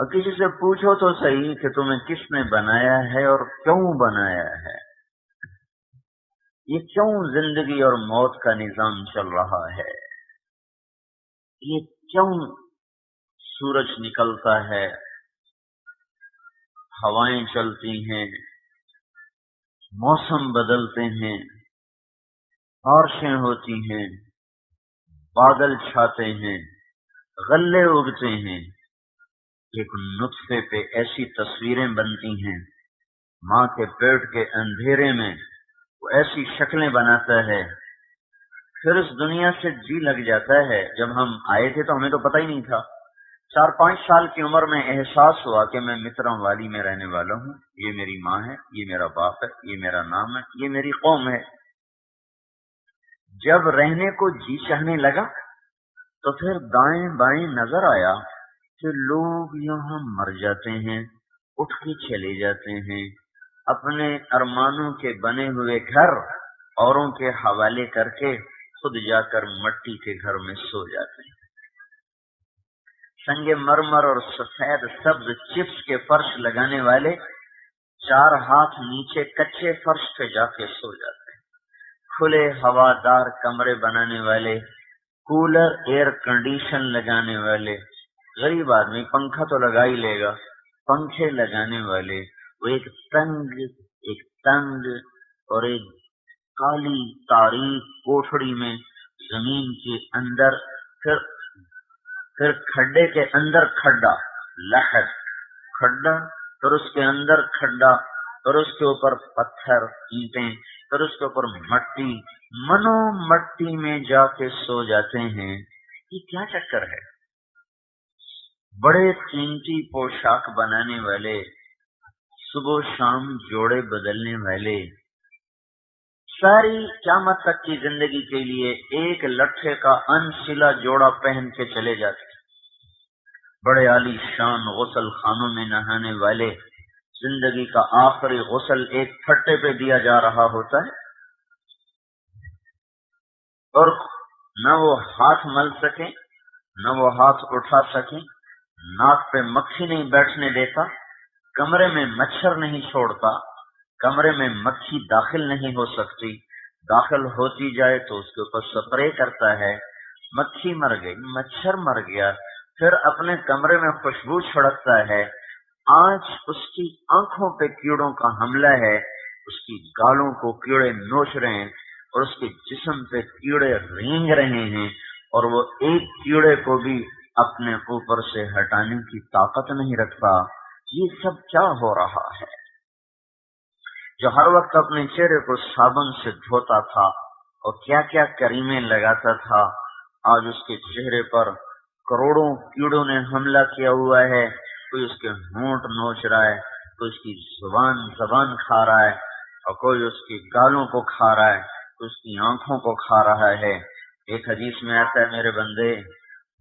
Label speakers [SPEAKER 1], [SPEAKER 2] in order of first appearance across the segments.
[SPEAKER 1] اور کسی سے پوچھو تو صحیح کہ تمہیں کس نے بنایا ہے اور کیوں بنایا ہے، یہ کیوں زندگی اور موت کا نظام چل رہا ہے، یہ کیوں سورج نکلتا ہے، ہوائیں چلتی ہیں، موسم بدلتے ہیں، بارشیں ہوتی ہیں، بادل چھاتے ہیں، غلے اگتے ہیں، ایک نطفے پہ ایسی تصویریں بنتی ہیں، ماں کے پیٹ کے اندھیرے میں وہ ایسی شکلیں بناتا ہے، پھر اس دنیا سے جی لگ جاتا ہے۔ جب ہم آئے تھے تو ہمیں تو پتہ ہی نہیں تھا، 4-5 سال کی عمر میں احساس ہوا کہ میں مترم والی میں رہنے والا ہوں، یہ میری ماں ہے، یہ میرا باپ ہے، یہ میرا نام ہے، یہ میری قوم ہے۔ جب رہنے کو جی چاہنے لگا تو پھر دائیں بائیں نظر آیا کہ لوگ یہاں مر جاتے ہیں، اٹھ کے چلے جاتے ہیں، اپنے ارمانوں کے بنے ہوئے گھر اوروں کے حوالے کر کے خود جا کر مٹی کے گھر میں سو جاتے ہیں، سنگ مرمر اور سفید سبز چپس کے فرش لگانے والے 4 ہاتھ نیچے کچے فرش پہ جا کے سو جاتے ہیں، کھلے ہوادار کمرے بنانے والے، کولر ایئر کنڈیشن لگانے والے، غریب آدمی پنکھا تو لگا ہی لے گا، پنکھے لگانے والے، وہ ایک تنگ اور ایک کالی تاریک کوٹھڑی میں زمین کے اندر، پھر کھڈے کے اندر کھڈا، لحد کھڈا، پھر اس کے اندر کھڈا، پھر اس کے اوپر پتھر اینٹیں، پھر اس کے اوپر مٹی، منو مٹی میں جا کے سو جاتے ہیں۔ یہ کیا چکر ہے؟ بڑے قیمتی پوشاک بنانے والے، صبح شام جوڑے بدلنے والے، ساری قیامت تک کی زندگی کے لیے ایک لٹھے کا انسلا جوڑا پہن کے چلے جاتے، بڑے عالی شان غسل خانوں میں نہانے والے، زندگی کا آخری غسل ایک پھٹے پہ دیا جا رہا ہوتا ہے، اور نہ وہ ہاتھ مل سکیں، نہ وہ ہاتھ اٹھا سکیں، ناک پہ مکھی نہیں بیٹھنے دیتا، کمرے میں مچھر نہیں چھوڑتا، کمرے میں مکھی داخل نہیں ہو سکتی، داخل ہوتی جائے تو اس کے اوپر سپرے کرتا ہے، مکھی مر گئی، مچھر مر گیا، پھر اپنے کمرے میں خوشبو چھڑکتا ہے، آج اس کی آنکھوں پہ کیڑوں کا حملہ ہے، اس کی گالوں کو کیڑے نوچ رہے ہیں، اور اس کے جسم پہ کیڑے رینگ رہے ہیں، اور وہ ایک کیڑے کو بھی اپنے اوپر سے ہٹانے کی طاقت نہیں رکھتا۔ یہ سب کیا ہو رہا ہے؟ جو ہر وقت اپنے چہرے کو صابن سے دھوتا تھا اور کیا کیا کریمیں لگاتا تھا، آج اس کے چہرے پر کروڑوں کیڑوں نے حملہ کیا ہوا ہے، کوئی اس کے ہونٹ نوچ رہا ہے، کوئی اس کی زبان کھا رہا ہے، اور کوئی اس کی گالوں کو کھا رہا ہے، کوئی اس کی آنکھوں کو کھا رہا ہے۔ ایک حدیث میں آتا ہے، میرے بندے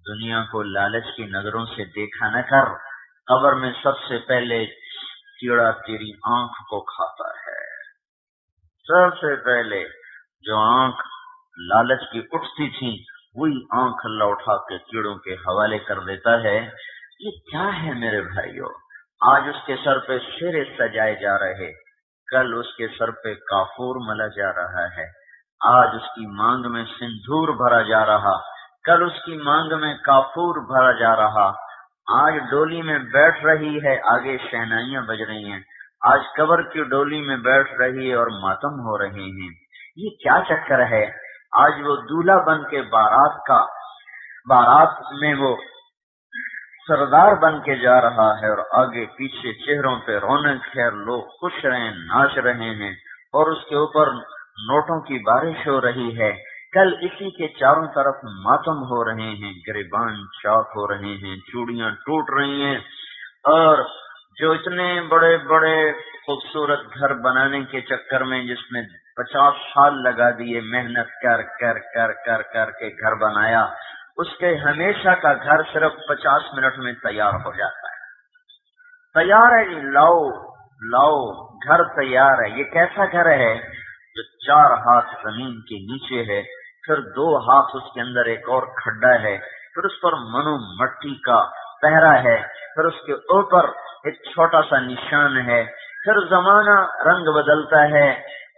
[SPEAKER 1] دنیا کو لالچ کی نظروں سے دیکھا نہ کر، قبر میں سب سے پہلے کیڑا تیری آنکھ کو کھاتا ہے، سب سے پہلے جو آنکھ لالچ کی اٹھتی تھی وہی آنکھ اللہ اٹھا کے کیڑوں کے حوالے کر دیتا ہے۔ یہ کیا ہے میرے بھائیو؟ آج اس کے سر پہ شیرے سجائے جا رہے، کل اس کے سر پہ کافور ملا جا رہا ہے، آج اس کی مانگ میں سندور بھرا جا رہا، کل اس کی مانگ میں کافور بھرا جا رہا، آج ڈولی میں بیٹھ رہی ہے، آگے شہنائیاں بج رہی ہیں، آج قبر کی ڈولی میں بیٹھ رہی ہے اور ماتم ہو رہے ہیں۔ یہ کیا چکر ہے؟ آج وہ دولہا بن کے بارات میں وہ سردار بن کے جا رہا ہے، اور آگے پیچھے چہروں پہ رونق ہے، لوگ خوش رہے، ناچ رہے ہیں، اور اس کے اوپر نوٹوں کی بارش ہو رہی ہے، کل اسی کے چاروں طرف ماتم ہو رہے ہیں، گریبان چاک ہو رہے ہیں، چوڑیاں ٹوٹ رہی ہیں، اور جو اتنے بڑے بڑے خوبصورت گھر بنانے کے چکر میں جس میں 50 سال لگا دیے، محنت کر کر کر کر کر کے گھر بنایا، اس کے ہمیشہ کا گھر صرف 50 منٹ میں تیار ہو جاتا ہے۔ تیار ہے جی، لاؤ گھر تیار ہے۔ یہ کیسا گھر ہے؟ جو 4 ہاتھ زمین کے نیچے ہے، پھر 2 ہاتھ اس کے اندر ایک اور کھڈا ہے، پھر اس پر منو مٹی کا پہرا ہے، پھر اس کے اوپر ایک چھوٹا سا نشان ہے، پھر زمانہ رنگ بدلتا ہے،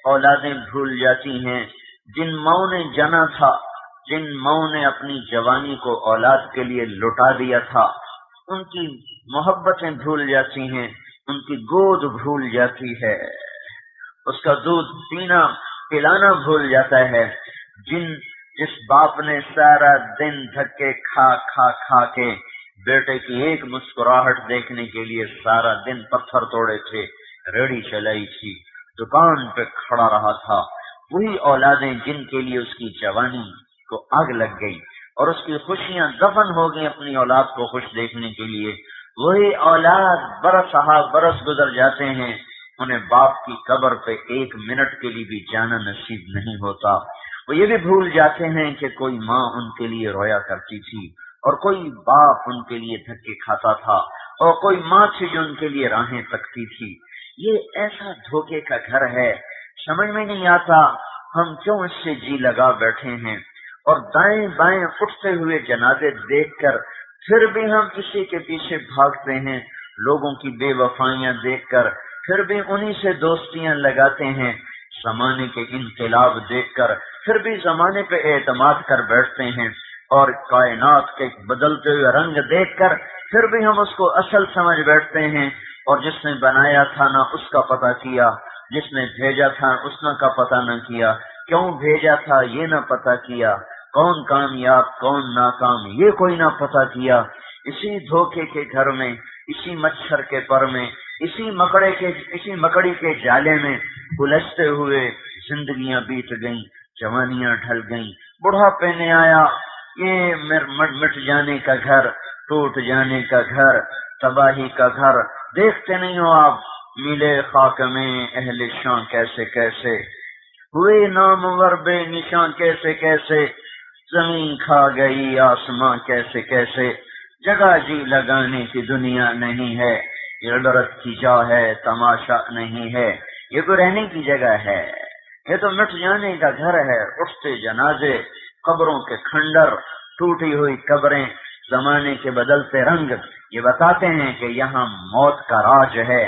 [SPEAKER 1] اولادیں بھول جاتی ہیں، جن ماؤں نے جنا تھا، جن ماؤں نے اپنی جوانی کو اولاد کے لیے لٹا دیا تھا، ان کی محبتیں بھول جاتی ہیں، ان کی گود بھول جاتی ہے، اس کا دودھ پینا پلانا بھول جاتا ہے۔ جس باپ نے سارا دن دھکے کھا کھا کھا کے بیٹے کی ایک مسکراہٹ دیکھنے کے لیے سارا دن پتھر توڑے تھے، ریڑھی چلائی تھی، دکان پہ کھڑا رہا تھا، وہی اولادیں جن کے لیے اس کی جوانی کو آگ لگ گئی اور اس کی خوشیاں دفن ہو گئی اپنی اولاد کو خوش دیکھنے کے لیے، وہی اولاد برس برس گزر جاتے ہیں، انہیں باپ کی قبر پہ ایک منٹ کے لیے بھی جانا نصیب نہیں ہوتا۔ وہ یہ بھی بھول جاتے ہیں کہ کوئی ماں ان کے لیے رویا کرتی تھی اور کوئی باپ ان کے لیے دھکے کھاتا تھا اور کوئی ماں تھی جو ان کے لیے راہیں تکتی تھی۔ یہ ایسا دھوکے کا گھر ہے، سمجھ میں نہیں آتا ہم کیوں اس سے جی لگا بیٹھے ہیں، اور دائیں بائیں اٹھتے ہوئے جنازے دیکھ کر پھر بھی ہم اسی کے پیچھے بھاگتے ہیں، لوگوں کی بے وفائیاں دیکھ کر پھر بھی انہی سے دوستیاں لگاتے ہیں، زمانے کے انقلاب دیکھ کر پھر بھی زمانے پہ اعتماد کر بیٹھتے ہیں، اور کائنات کے بدلتے ہوئے رنگ دیکھ کر پھر بھی ہم اس کو اصل سمجھ بیٹھتے ہیں، اور جس نے بنایا تھا نہ اس کا پتہ کیا، جس نے بھیجا تھا اس نے کا پتہ نہ کیا، کیوں بھیجا تھا یہ نہ پتہ کیا، کون کامیاب کون ناکام یہ کوئی نہ پتہ کیا۔ اسی دھوکے کے گھر میں، اسی مچھر کے پر میں، اسی مکڑی کے جالے میں الجھتے ہوئے زندگیاں بیت گئیں، جوانیاں ڈھل گئیں، بڑھاپے نے آیا، یہ مٹ جانے کا گھر، ٹوٹ جانے کا گھر، تباہی کا گھر۔ دیکھتے نہیں ہو آپ ملے خاک میں اہل شان کیسے کیسے، ہوئے نامور بے نشان کیسے کیسے، زمین کھا گئی آسماں کیسے کیسے، جگہ جی لگانے کی دنیا نہیں ہے، یہ عبرت کی جا ہے تماشا نہیں ہے، یہ تو رہنے کی جگہ ہے، یہ تو مٹ جانے کا گھر ہے۔ اٹھتے جنازے، قبروں کے کھنڈر، ٹوٹی ہوئی قبریں، زمانے کے بدلتے رنگ یہ بتاتے ہیں کہ یہاں موت کا راج ہے،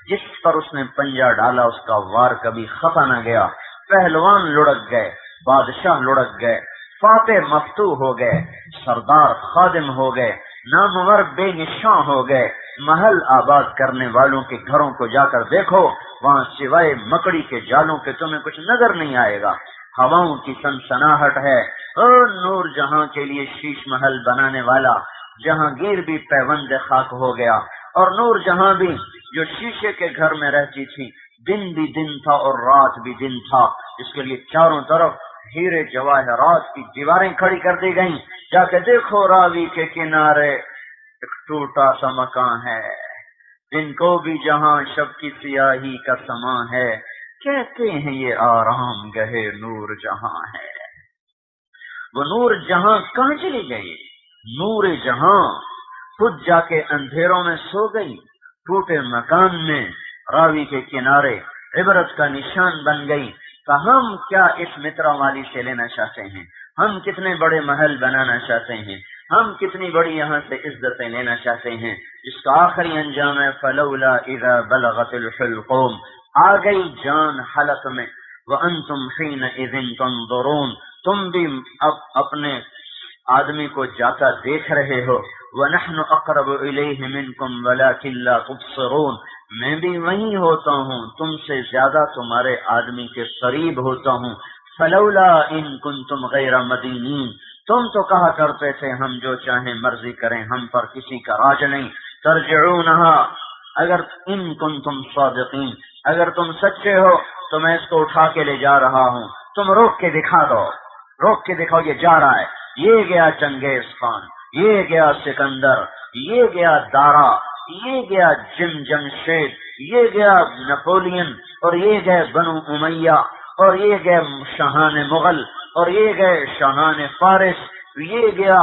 [SPEAKER 1] جس پر اس نے پنجہ ڈالا اس کا وار کبھی خفا نہ گیا۔ پہلوان لڑک گئے، بادشاہ لڑک گئے، فاتح مفتوح ہو گئے، سردار خادم ہو گئے، نامور بے نشان ہو گئے۔ محل آباد کرنے والوں کے گھروں کو جا کر دیکھو، وہاں سوائے مکڑی کے جالوں کے تمہیں کچھ نظر نہیں آئے گا، ہواؤں کی سنسناہٹ ہے۔ اور نور جہاں کے لیے شیش محل بنانے والا جہانگیر بھی پیوند خاک ہو گیا، اور نور جہاں بھی جو شیشے کے گھر میں رہتی تھی، دن بھی دن تھا اور رات بھی دن تھا، اس کے لیے چاروں طرف ہیرے جواہرات کی دیواریں کھڑی کر دی گئیں۔ جا کے دیکھو راوی کے کنارے ایک ٹوٹا سا مکان ہے، دن کو بھی جہاں شب کی سیاہی کا سماں ہے، کہتے ہیں یہ آرام گہے نور جہاں ہے۔ وہ نور جہاں کہاں چلی گئی؟ نور جہاں خود جا کے اندھیروں میں سو گئی، ٹوٹے مکان میں راوی کے کنارے عبرت کا نشان بن گئی۔ کہ ہم کیا اس مترا والی سے لینا چاہتے ہیں، ہم کتنے بڑے محل بنانا چاہتے ہیں، ہم کتنی بڑی یہاں سے عزتیں لینا چاہتے ہیں، جس کا آخری انجام ہے فلولا اذا بلغت الحلقوم، آ گئی جان حلق میں، وانتم حینئذ تنظرون، تم بھی اب اپنے آدمی کو جاتا دیکھ رہے ہو، وَنَحْنُ أَقْرَبُ إِلَيْهِ مِنْكُمْ وَلَكِنْ لَا تُبْصِرُونَ، میں بھی وہیں ہوتا ہوں، تم سے زیادہ تمہارے آدمی کے قریب ہوتا ہوں۔ فَلَوْلَا إِن كُنْتُمْ غَيْرَ مَدِينِينَ، تم تو کہا کرتے تھے ہم جو چاہیں مرضی کریں، ہم پر کسی کا راج نہیں۔ ترجعونها، اگر ان کنتم صادقین، اگر تم سچے ہو تو میں اس کو اٹھا کے لے جا رہا ہوں، تم روک کے دکھا دو، روک کے دکھاؤ یہ جا رہا ہے، یہ گیا چنگیز خان، یہ گیا سکندر، یہ گیا دارا، یہ گیا جمشید، یہ گیا نپولین، اور یہ گئے بنو امیہ، اور یہ گئے شاہان مغل، اور یہ گئے شاہان فارس، یہ گیا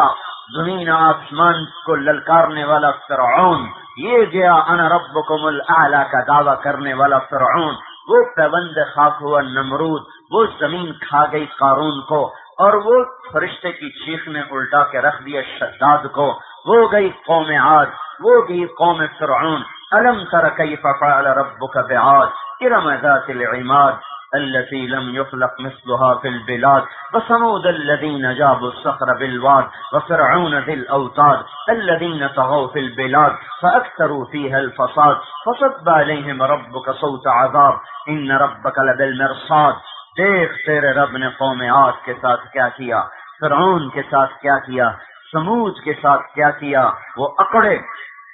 [SPEAKER 1] زمین آسمان کو للکارنے والا فرعون، یہ گیا انا ربکم الاعلی کا دعویٰ کرنے والا فرعون، وہ پیوند خاک ہوا نمرود، وہ زمین کھا گئی قارون کو، اور وہ فرشتے کی چیخ نے الٹا کے رکھ دیا شداد کو، وہ گئی قوم عاد، وہ گئی قوم فرعون۔ الم تر کیف فعل ربک بعاد ارم ذات العماد التي لم يخلق مثلها في البلاد وثمود الذين جابوا الصخر بالواد وفرعون ذي الأوتاد الذين طغوا في البلاد فأكثروا فيها الفساد فصب عليهم ربك صوت عذاب إن ربك لبالمرصاد۔ دیکھ تیرے رب نے قوم عاد کے ساتھ کیا کیا، فرعون کے ساتھ کیا کیا، سمود کے ساتھ کیا کیا۔ وہ اکڑے،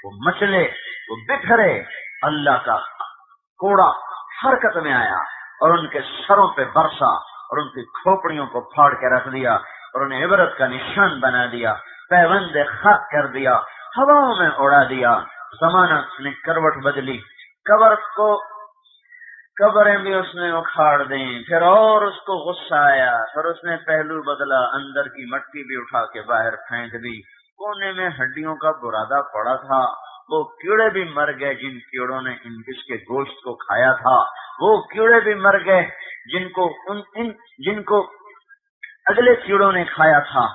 [SPEAKER 1] وہ مچلے، وہ بکھرے، اللہ کا کوڑا حرکت میں آیا اور ان کے سروں پہ برسا اور ان کی کھوپڑیوں کو پھاڑ کے رکھ دیا اور انہیں عبرت کا نشان بنا دیا، پیوند خاک کر دیا، ہواؤں میں اڑا دیا۔ زمانہ نے کروٹ بدلی، قبریں بھی اس نے اکھاڑ دیں، پھر اور اس کو غصہ آیا، پھر اس نے پہلو بدلا، اندر کی مٹی بھی اٹھا کے باہر پھینک دی۔ کونے میں ہڈیوں کا برادہ پڑا تھا، وہ کیڑے بھی مر گئے جن کیڑوں نے اس کے گوشت کو کھایا تھا، وہ کیڑے بھی مر گئے جن کو اگلے کیڑوں نے کھایا تھا۔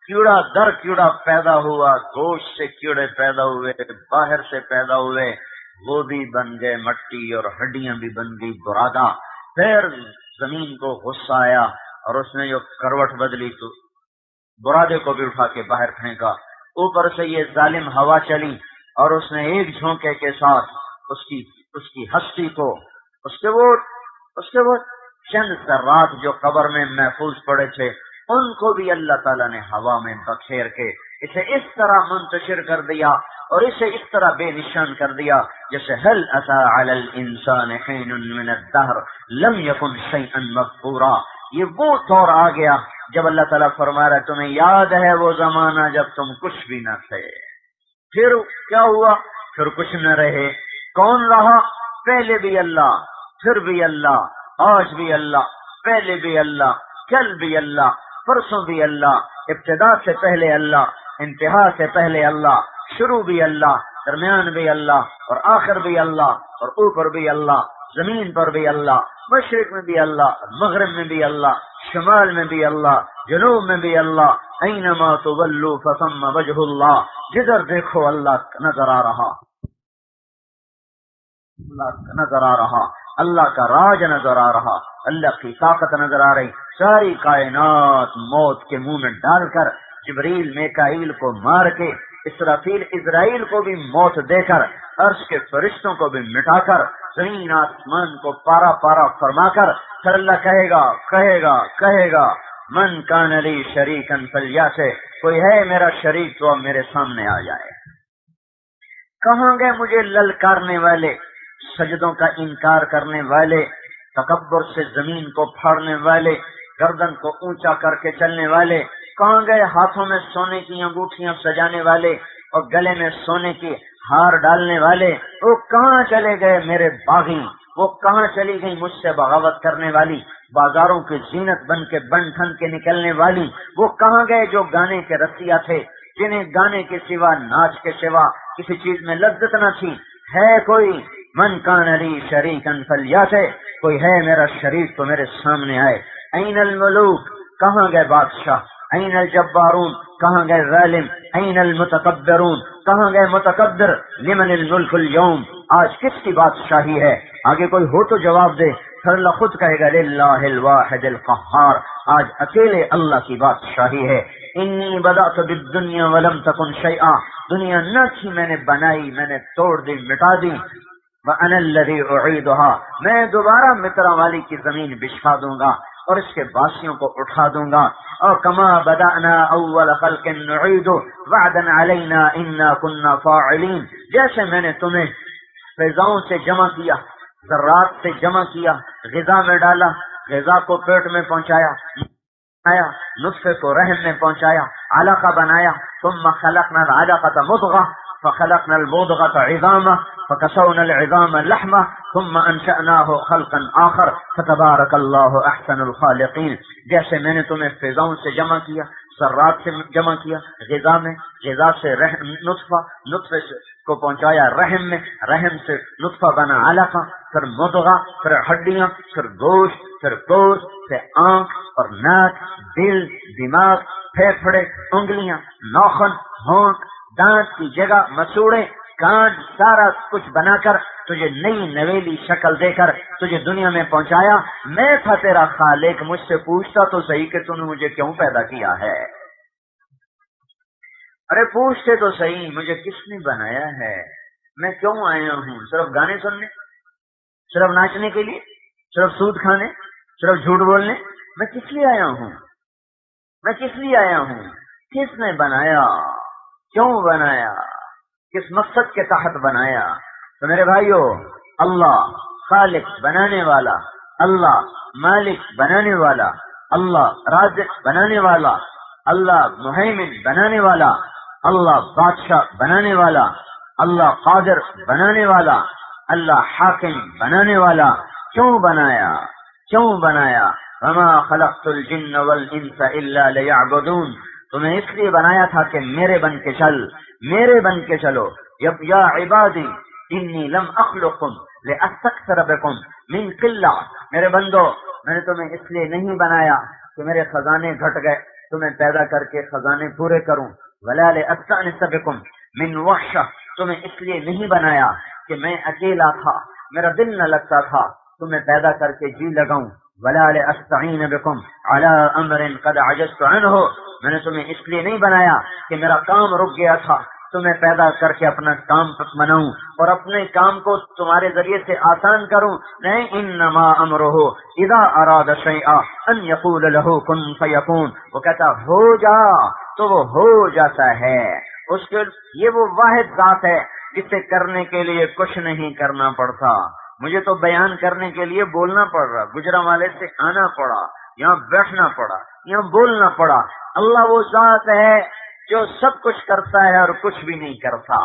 [SPEAKER 1] کیڑا در کیڑا پیدا ہوا، گوشت سے کیڑے پیدا ہوئے، باہر سے پیدا ہوئے، وہ بھی بن گئے مٹی اور ہڈیاں بھی بن گئی برادہ۔ پھر زمین کو غصہ آیا اور اس نے جو کروٹ بدلی تو برادے کو بھی اٹھا کے باہر پھینکا۔ اوپر سے یہ ظالم ہوا چلی اور اس نے ایک جھونکے کے ساتھ اس کی ہستی کو، اس کے وہ چند ذرات جو قبر میں محفوظ پڑے تھے ان کو بھی اللہ تعالیٰ نے ہوا میں بکھیر کے اسے اس طرح منتشر کر دیا اور اسے اس طرح بے نشان کر دیا جیسے هل اتى على الانسان حين من الدهر لم يكن شيئا مذكورا۔ یہ وہ دور آ گیا جب اللہ تعالیٰ فرما رہا ہے تمہیں یاد ہے وہ زمانہ جب تم کچھ بھی نہ تھے۔ پھر کیا ہوا؟ پھر کچھ نہ رہے۔ کون رہا؟ پہلے بھی اللہ، پھر بھی اللہ، آج بھی اللہ، پہلے بھی اللہ، کل بھی اللہ، پرسوں بھی اللہ، ابتدا سے پہلے اللہ، انتہا سے پہلے اللہ، شروع بھی اللہ، درمیان بھی اللہ اور آخر بھی اللہ اور اوپر بھی اللہ، زمین پر بھی اللہ، مشرق میں بھی اللہ، مغرب میں بھی اللہ، شمال میں بھی اللہ، جنوب میں بھی اللہ، اینما تولوا فثم وجہ اللہ، جدھر دیکھو اللہ نظر آ رہا، اللہ نظر آ رہا، اللہ کا راج نظر آ رہا، اللہ کی طاقت نظر آ رہی۔ ساری کائنات موت کے منہ میں ڈال کر، جبریل میکائیل کو مار کے، اسرافیل اسرائیل کو بھی موت دے کر، عرش کے فرشتوں کو بھی مٹا کر، زمین آسمان کو پارا پارا فرما کر، پھر اللہ کہے گا من کان لی شریکن فلیأتِ، کوئی ہے میرا شریک تو اب میرے سامنے آ جائے۔ کہاں گئے مجھے للکارنے والے، سجدوں کا انکار کرنے والے، تکبر سے زمین کو پھاڑنے والے، گردن کو اونچا کر کے چلنے والے؟ کہاں گئے ہاتھوں میں سونے کی انگوٹھیاں سجانے والے اور گلے میں سونے کے ہار ڈالنے والے؟ وہ کہاں چلے گئے میرے باغی؟ وہ کہاں چلی گئی مجھ سے بغاوت کرنے والی، بازاروں کی زینت بن کے بن ٹھن کے نکلنے والی؟ وہ کہاں گئے جو گانے کے رسیا تھے، جنہیں گانے کے سوا، ناچ کے سوا کسی چیز میں لذت نہ تھی؟ ہے کوئی؟ من کان لی شریکن فلیأتِ، کوئی ہے میرا شریک تو میرے سامنے آئے۔ این الملوک، کہاں گئے بادشاہ؟ این الجبارون، کہاں گئے ظالم؟ این المتکبرون، کہاں گئے متکبر؟ لمن الملک اليوم، آج کس کی بادشاہی ہے؟ آگے کوئی ہو تو جواب دے۔ پھر اللہ خود کہے گا للہ الواحد القہار، آج اکیلے اللہ کی بادشاہی ہے۔ انی بدأت بالدنیا ولم تکن شیئا، دنیا نہ تھی میں نے بنائی، میں نے توڑ دی، مٹا دی۔ وَأَنَا الَّذِي أُعِيدُهَا، میں دوبارہ مصر والی کی زمین بچھا دوں گا اور اس کے باسیوں کو اٹھا دوں گا۔ اور کما بدأنا اول خلق نعید وعدا علینا انا كنا فاعلین، جیسے میں نے تمہیں فضاؤں سے جمع کیا، ذرات سے جمع کیا، غذا میں ڈالا، غذا کو پیٹ میں پہنچایا، نطفے کو رحم میں پہنچایا، علقہ بنایا، ثم خلقنا العلقة مضغة فخلقنا المضغة عظاما فكسونا العظام لحما ثم انشأناه خلقا آخر فتبارك الله احسن الخالقین، جیسے میں نے تمہیں فضاؤں سے جمع کیا، ذرات سے جمع کیا، غذا میں، غذا سے نطفے کو پہنچایا رحم میں، رحم سے نطفہ بنا علقہ، پھر مضغہ، پھر ہڈیاں، پھر گوشت، پھر گوشت، پھر آنکھ اور ناک، دل، دماغ، پھیپھڑے، انگلیاں، ناخن، ہونٹ، دانت کی جگہ مسوڑے، کان، سارا کچھ بنا کر تجھے نئی نویلی شکل دے کر تجھے دنیا میں پہنچایا۔ میں تھا تیرا خالق، مجھ سے پوچھتا تو صحیح کہ تو نے مجھے کیوں پیدا کیا ہے؟ ارے پوچھتے تو صحیح مجھے کس نے بنایا ہے؟ میں کیوں آیا ہوں؟ صرف گانے سننے، صرف ناچنے کے لیے، صرف سود کھانے، صرف جھوٹ بولنے؟ میں کس لیے آیا ہوں؟ میں کس لیے آیا ہوں؟ کس نے بنایا؟ کیوں بنایا؟ کس مقصد کے تحت بنایا؟ تو میرے بھائیو، اللہ خالق بنانے والا، اللہ مالک بنانے والا، اللہ رازق بنانے والا، اللہ مہیمن بنانے والا، اللہ بادشاہ بنانے والا، اللہ قادر بنانے والا، اللہ حاکم بنانے والا کیوں بنایا؟ کیوں بنایا؟ وما خلقت الجن والانس الا ليعبدون، تمہیں اس لیے بنایا تھا کہ میرے بن کے چل، میرے بن کے چلو۔ یا عبادی انی لم اخلقکم لاستکثر بکم من قلہ، میرے بندو میں نے تمہیں اس لیے نہیں بنایا کہ میرے خزانے گھٹ گئے تمہیں پیدا کر کے خزانے پورے کروں، ولا لاستأنس بکم من وحشہ، تمہیں اس لیے نہیں بنایا کہ میں اکیلا تھا، میرا دل نہ لگتا تھا تمہیں پیدا کر کے جی لگاؤں، ولا لاستعین بکم علی امر قد عجزت عنہ، میں نے تمہیں اس لیے نہیں بنایا کہ میرا کام رک گیا تھا تمہیں پیدا کر کے اپنا کام بناؤں اور اپنے کام کو تمہارے ذریعے سے آسان کروں، نہیں، انما امرہ اذا اراد شیئا ان یقول له کن فیکون، وہ کہتا ہو جا تو وہ ہو جاتا ہے، اس کے یہ وہ واحد ذات ہے جسے کرنے کے لیے کچھ نہیں کرنا پڑتا۔ مجھے تو بیان کرنے کے لیے بولنا پڑ رہا، گجرانوالے سے آنا پڑا، یہاں بیٹھنا پڑا، یہاں بولنا پڑا۔ اللہ وہ ذات ہے جو سب کچھ کرتا ہے اور کچھ بھی نہیں کرتا،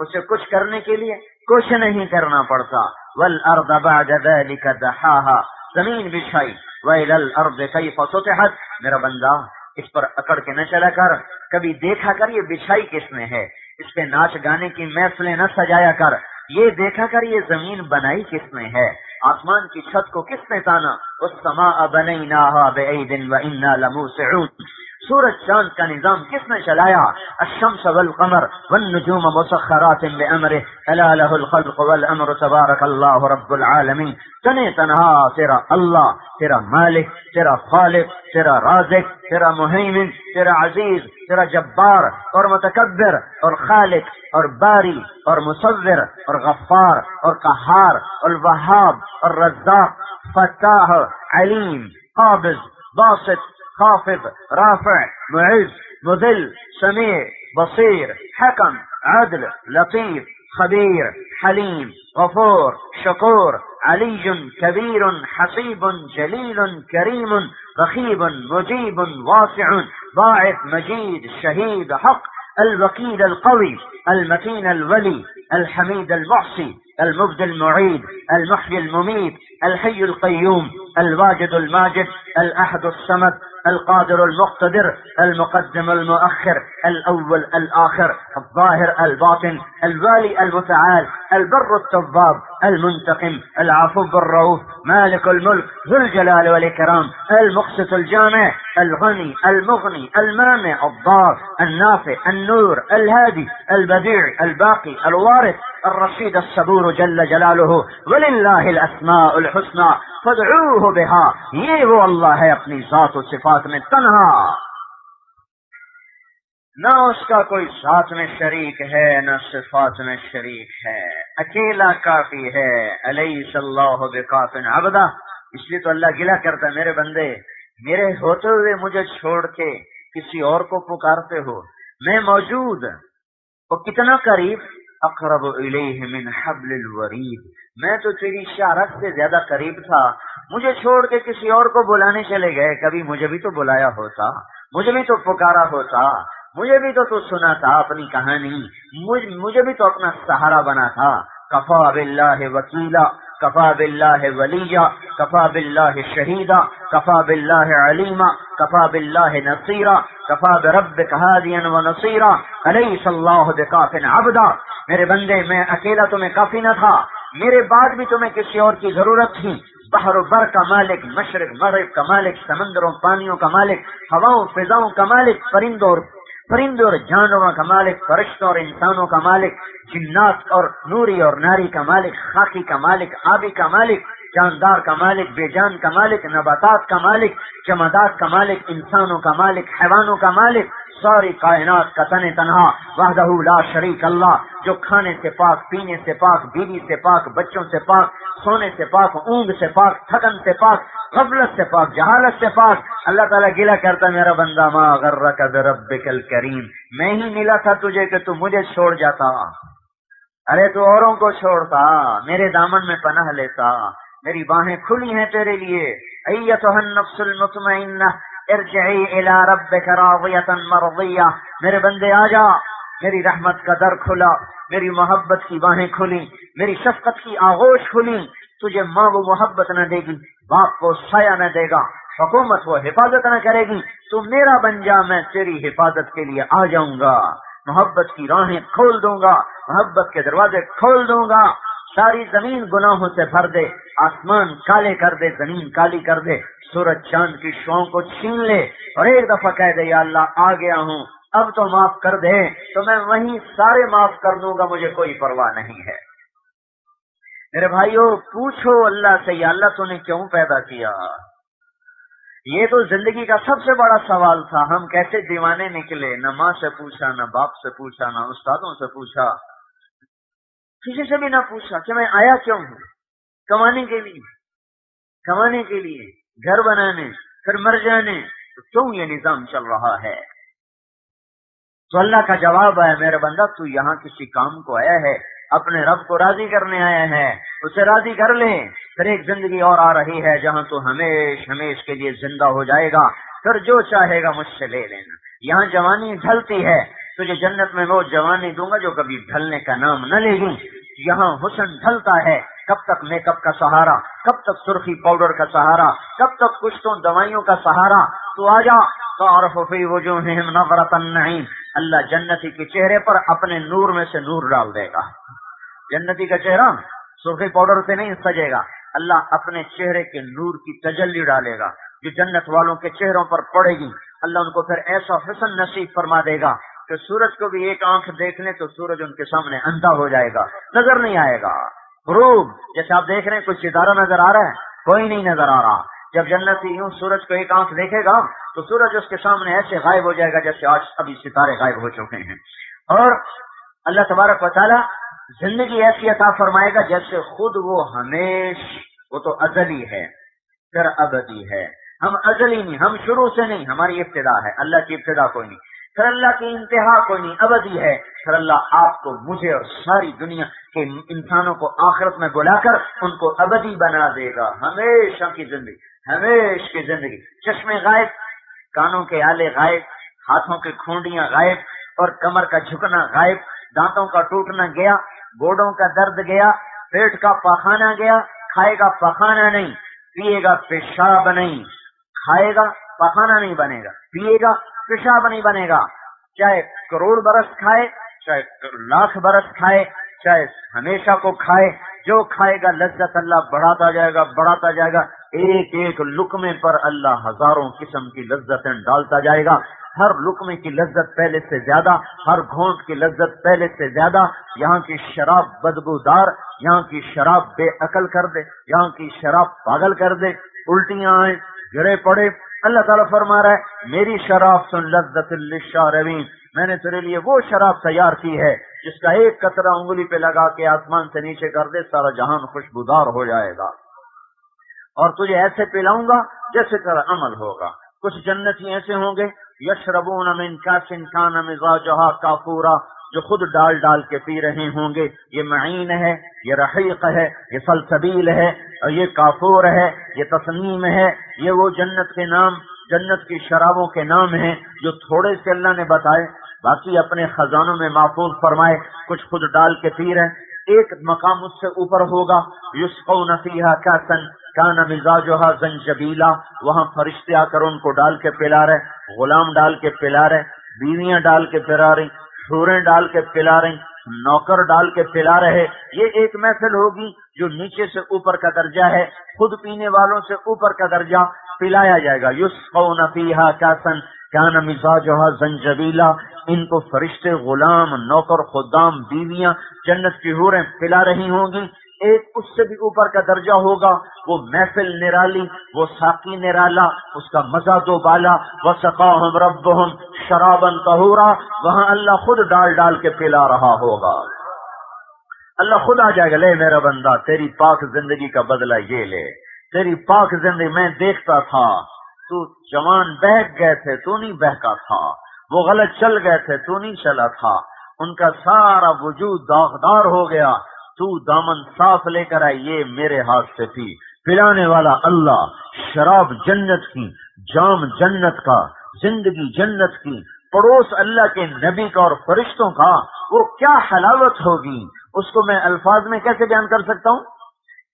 [SPEAKER 1] اسے کچھ کرنے کے لیے کچھ نہیں کرنا پڑتا۔ والارض بعد ذلك دحاها، زمین بچھائی، وإلى الارض كيف سطحت، میرا بندہ اس پر اکڑ کے نہ چلا کر، کبھی دیکھا کر یہ بچھائی کس نے ہے، اس پہ ناچ گانے کی محفلیں نہ سجایا کر، یہ دیکھا کر یہ زمین بنائی کس نے ہے، آسمان کی چھت کو کس نے تانا، والسماء بنيناها بأيد وإنا لموسعون، سورج چاند کا نظام کس نے چلایا، الشمس والقمر والنجوم مسخرات بأمره الا له الخلق والامر تبارک اللہ رب العالمین، تنے تنہا تیرا اللہ، تیرا مالک، تیرا خالق، تیرا رازق، تیرا مہیمن، تیرا عزیز، تیرا جبار اور متکبر اور خالق اور باری اور مصور اور غفار اور قہار اور وہاب اور رزاق، فتاح، علیم، قابض، باسط، خافض، رافع، معز، مذل، سمیع، بصیر، حکم، عدل، لطیف، خبیر، حلیم، غفور، شکور، علی کبیر، حسیب، جلیل، کریم، رقیب، مجیب، واسع، باعث، مجید، شہید، حق، الوکیل القوی، المتین الولی، الحمید المحصی، المبدی المعید، المحیی المميت، الحي القيوم، الواجد الماجد، الأحد الصمد، القادر المقتدر، المقدم المؤخر، الأول الآخر، الظاهر الباطن، الوالي المتعال، البر التواب، المنتقم، العفو الرؤوف، مالك الملك، ذو الجلال والإكرام، المقسط الجامع، الغني المغني المانع الضار النافع النور الهادي البديع الباقي الوارث الرشيد الصبور جل جلالہ، وللہ الاسماء الحسنى فادعوه بها، یہ وہ اللہ ہے اپنی ذات و صفات میں تنہا، نہ اس کا کوئی ذات میں شریک ہے نہ صفات میں شریک ہے، اکیلا کافی ہے، الیس اللہ بکاف عبدہ، اس لیے تو اللہ گلہ کرتا ہے، میرے بندے میرے ہوتے ہوئے مجھے چھوڑ کے کسی اور کو پکارتے ہو، میں موجود وہ کتنا قریب، اقرب الیہ من حبل الورید، میں تو تیری شارت سے زیادہ قریب تھا، مجھے چھوڑ کے کسی اور کو بلانے چلے گئے، کبھی مجھے بھی تو بلایا ہوتا، مجھے بھی تو پکارا ہوتا، مجھے بھی تو سنا تھا اپنی کہانی، مجھے بھی تو اپنا سہارا بنا تھا، کفا باللہ وکیلا، کفا باللہ ولیہ، کفا باللہ شہیدا، کفا باللہ علیما، کفا باللہ نصیرا، کفا بربک ہادیا ونصیرا، الیس اللہ بکاف عبدا، میرے بندے میں اکیلا تمہیں کافی نہ تھا، میرے بعد بھی تمہیں کسی اور کی ضرورت تھی، بحر و بر کا مالک، مشرق مغرب کا مالک، سمندروں پانیوں کا مالک، ہواؤں فضاؤں کا مالک، پرندوں پرندوں اور جانوروں کا مالک، فرشتوں اور انسانوں کا مالک، جنات اور نوری اور ناری کا مالک، خاکی کا مالک، آبی کا مالک، جاندار کا مالک، بے جان کا مالک، نباتات کا مالک، جمادات کا مالک، انسانوں کا مالک، حیوانوں کا مالک، ساری کائنات کا تن تنہا وحدہ لا شریک اللہ، جو کھانے سے پاک، پینے سے پاک، بیوی سے پاک، بچوں سے پاک، سونے سے پاک، اونگ سے پاک، تھکن سے پاک، غفلت سے پاک، جہالت سے پاک۔ اللہ تعالیٰ گلہ کرتا میرا بندہ ما غرک بربک الکریم، میں ہی ملا تھا تجھے کہ تو مجھے چھوڑ جاتا، ارے تو اوروں کو چھوڑتا، میرے دامن میں پناہ لیتا، میری باہیں کھلی ہیں تیرے لیے۔ ایتھا النفس المطمئنہ ارجعی الی ربک راضیۃ مرضیہ، میرے بندے آ جا، میری رحمت کا در کھلا، میری محبت کی باہیں کھلی، میری شفقت کی آغوش کھلی۔ تجھے ماں وہ محبت نہ دے گی، باپ وہ سایہ نہ دے گا، حکومت وہ حفاظت نہ کرے گی، تو میرا بن جا، میں تیری حفاظت کے لیے آ جاؤں گا، محبت کی راہیں کھول دوں گا، محبت کے دروازے کھول دوں گا، ساری زمین گناہوں سے بھر دے، آسمان کالے کر دے، زمین کالی کر دے، سورج چاند کی شعاؤں کو چھین لے، اور ایک دفعہ کہہ دے یا اللہ آ گیا ہوں، اب تو معاف کر دے، تو میں وہیں سارے معاف کر دوں گا، مجھے کوئی پرواہ نہیں ہے۔ میرے بھائیو پوچھو اللہ سے، یا اللہ تو نے کیوں پیدا کیا؟ یہ تو زندگی کا سب سے بڑا سوال تھا، ہم کیسے دیوانے نکلے، نہ ماں سے پوچھا، نہ باپ سے پوچھا، نہ استادوں سے پوچھا، کسی سے بھی نہ پوچھا کہ میں آیا کیوں ہوں، کمانے کے لیے، کمانے کے لیے، گھر بنانے، پھر مر جانے، تو کیوں یہ نظام چل رہا ہے؟ تو اللہ کا جواب ہے میرے بندہ تو یہاں کسی کام کو آیا ہے، اپنے رب کو راضی کرنے آیا ہے، اسے راضی کر لے، پھر ایک زندگی اور آ رہی ہے جہاں تو ہمیش ہمیش کے لیے زندہ ہو جائے گا، پھر جو چاہے گا مجھ سے لے لینا۔ یہاں جوانی ڈھلتی ہے، تجھے جنت میں وہ جوانی دوں گا جو کبھی ڈھلنے کا نام نہ لے گی۔ یہاں حسن ڈھلتا ہے، کب تک میک اپ کا سہارا، کب تک سرخی پاؤڈر کا سہارا، کب تک کچھ دوائیوں کا سہارا، تو آجا تعرف فی وجوہہم نظرۃ النعیم، اللہ جنتی کے چہرے پر اپنے نور میں سے نور ڈال دے گا۔ جنتی کا چہرہ سرخی پاؤڈر سے نہیں سجے گا، اللہ اپنے چہرے کے نور کی تجلی ڈالے گا، جو جنت والوں کے چہروں پر پڑے گی، اللہ ان کو پھر ایسا حسن نصیب فرما دے گا کہ سورج کو بھی ایک آنکھ دیکھ لیں تو سورج ان کے سامنے اندھا ہو جائے گا، نظر نہیں آئے گا۔ غروب جیسے آپ دیکھ رہے ہیں، کوئی ستارہ نظر آ رہا ہے؟ کوئی نہیں نظر آ رہا۔ جب جنتی یوں سورج کو ایک آنکھ دیکھے گا تو سورج اس کے سامنے ایسے غائب ہو جائے گا جیسے آج ابھی ستارے غائب ہو چکے ہیں۔ اور اللہ تبارک و تعالی زندگی ایسی عطا فرمائے گا جیسے خود وہ ہمیش، وہ تو ازلی ہے پھر ابدی ہے، ہم ازلی نہیں، ہم شروع سے نہیں، ہماری ابتدا ہے، اللہ کی ابتدا کوئی نہیں، پھر اللہ کی انتہا کوئی نہیں، ابدی ہے، پھر اللہ آپ کو، مجھے اور ساری دنیا کے انسانوں کو آخرت میں بلا کر ان کو ابدی بنا دے گا، ہمیشہ کی زندگی، ہمیش کی زندگی۔ چشمے غائب، کانوں کے آلے غائب، ہاتھوں کی کھونڈیاں غائب، اور کمر کا جھکنا غائب، دانتوں کا ٹوٹنا گیا، گوڑوں کا درد گیا، پیٹ کا پخانہ گیا، کھائے گا پخانہ نہیں، پیے گا پیشاب نہیں، کھائے گا پخانہ نہیں بنے گا، پیے گا پیشاب نہیں بنے گا، چاہے کروڑ برس کھائے، چاہے لاکھ برس کھائے، چاہے ہمیشہ کو کھائے، جو کھائے گا لذت اللہ بڑھاتا جائے گا، بڑھاتا جائے گا، ایک ایک لقمے پر اللہ ہزاروں قسم کی لذتیں ڈالتا جائے گا، ہر لقمے کی لذت پہلے سے زیادہ، ہر گھونٹ کی لذت پہلے سے زیادہ۔ یہاں کی شراب بدبودار، یہاں کی شراب بے عقل کر دے، یہاں کی شراب پاگل کر دے، الٹیاں آئیں، گرے پڑے۔ اللہ تعالیٰ فرما رہا ہے میری شراب سن لذت للشاربین، میں نے تیرے لیے وہ شراب تیار کی ہے جس کا ایک قطرہ انگلی پہ لگا کے آسمان سے نیچے کر دے، سارا جہان خوشبودار ہو جائے گا، اور تجھے ایسے پلاؤں گا جیسے تیرا عمل ہوگا۔ کچھ جنتی ایسے ہوں گے یشربون من کاس کان مزاجہا کافورا، جو خود ڈال ڈال کے پی رہے ہوں گے، یہ معین ہے، یہ رحیق ہے، یہ سلسبیل ہے، اور یہ کافور ہے، یہ تسنیم ہے، یہ وہ جنت کے نام، جنت کی شرابوں کے نام ہیں جو تھوڑے سے اللہ نے بتائے، باقی اپنے خزانوں میں محفوظ فرمائے، کچھ خود ڈال کے پی رہے۔ ایک مقام اس سے اوپر ہوگا، یسقون فیہا کاسا کان مزاجہا زنجبیلا، وہاں فرشتے آ کر ان کو ڈال کے پلا رہے، غلام ڈال کے پلا رہے، بیویاں ڈال کے پلا رہی، حوریں ڈال کے پلا رہی، نوکر ڈال کے پلا رہے۔ یہ ایک محفل ہوگی جو نیچے سے اوپر کا درجہ ہے، خود پینے والوں سے اوپر کا درجہ پلایا جائے گا۔ یسقون فیہا کاسا کان مزاجہا زنجبیلا، ان کو فرشتے، غلام، نوکر، خدام، بیویاں، جنت کی حوریں پلا رہی ہوں گی. ایک اس سے بھی اوپر کا درجہ ہوگا، وہ محفل نرالی، وہ ساقی نرالا، اس کا مزہ دو بالا. وَسَقَاهُمْ رَبُّهُمْ شَرَابًا طَهُورًا، وہاں اللہ خود ڈال ڈال کے پلا رہا ہوگا. اللہ خود آ جائے گا، لے میرا بندہ تیری پاک زندگی کا بدلہ یہ لے. تیری پاک زندگی میں دیکھتا تھا، تو جوان بہک گئے تھے، تو نہیں بہکا تھا. وہ غلط چل گئے تھے، تو نہیں چلا تھا. ان کا سارا وجود داغدار ہو گیا، تو دامن صاف لے کر آئے. یہ میرے ہاتھ سے تھی. پلانے والا اللہ، شراب جنت کی، جام جنت کا، زندگی جنت کی، پڑوس اللہ کے نبی کا اور فرشتوں کا. وہ کیا حلاوت ہوگی، اس کو میں الفاظ میں کیسے بیان کر سکتا ہوں.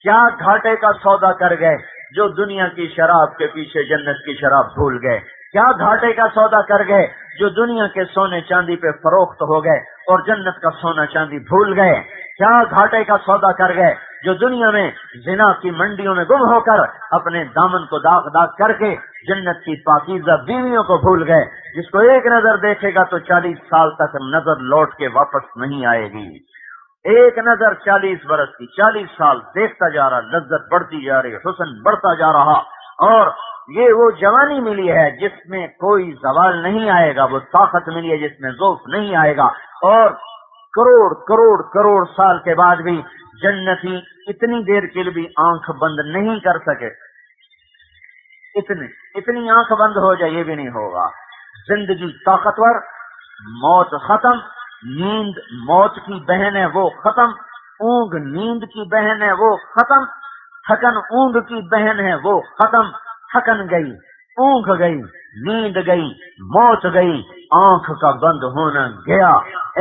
[SPEAKER 1] کیا گھاٹے کا سودا کر گئے جو دنیا کی شراب کے پیچھے جنت کی شراب بھول گئے. کیا گھاٹے کا سودا کر گئے جو دنیا کے سونے چاندی پہ فروخت ہو گئے اور جنت کا سونا چاندی بھول گئے. کیا گھاٹے کا سودا کر گئے جو دنیا میں زنا کی منڈیوں میں گم ہو کر اپنے دامن کو داغ داغ کر کے جنت کی پاکیزہ بیویوں کو بھول گئے، جس کو ایک نظر دیکھے گا تو 40 سال تک نظر لوٹ کے واپس نہیں آئے گی. ایک نظر 40 برس کی، 40 سال دیکھتا جا رہا، لذت بڑھتی جا رہی، حسن بڑھتا جا رہا. اور یہ وہ جوانی ملی ہے جس میں کوئی زوال نہیں آئے گا، وہ طاقت ملی ہے جس میں ضعف نہیں آئے گا. اور کروڑ کروڑ کروڑ سال کے بعد بھی جنتی اتنی دیر کے لیے بھی آنکھ بند نہیں کر سکے. اتنی آنکھ بند ہو جائے یہ بھی نہیں ہوگا. زندگی طاقتور، موت ختم. نیند موت کی بہن ہے، وہ ختم. اونگ نیند کی بہن ہے، وہ ختم. تھکن اونگ کی بہن ہے، وہ ختم. تھکن گئی، اونگ گئی، نیند گئی، موت گئی، آنکھ کا بند ہونا گیا.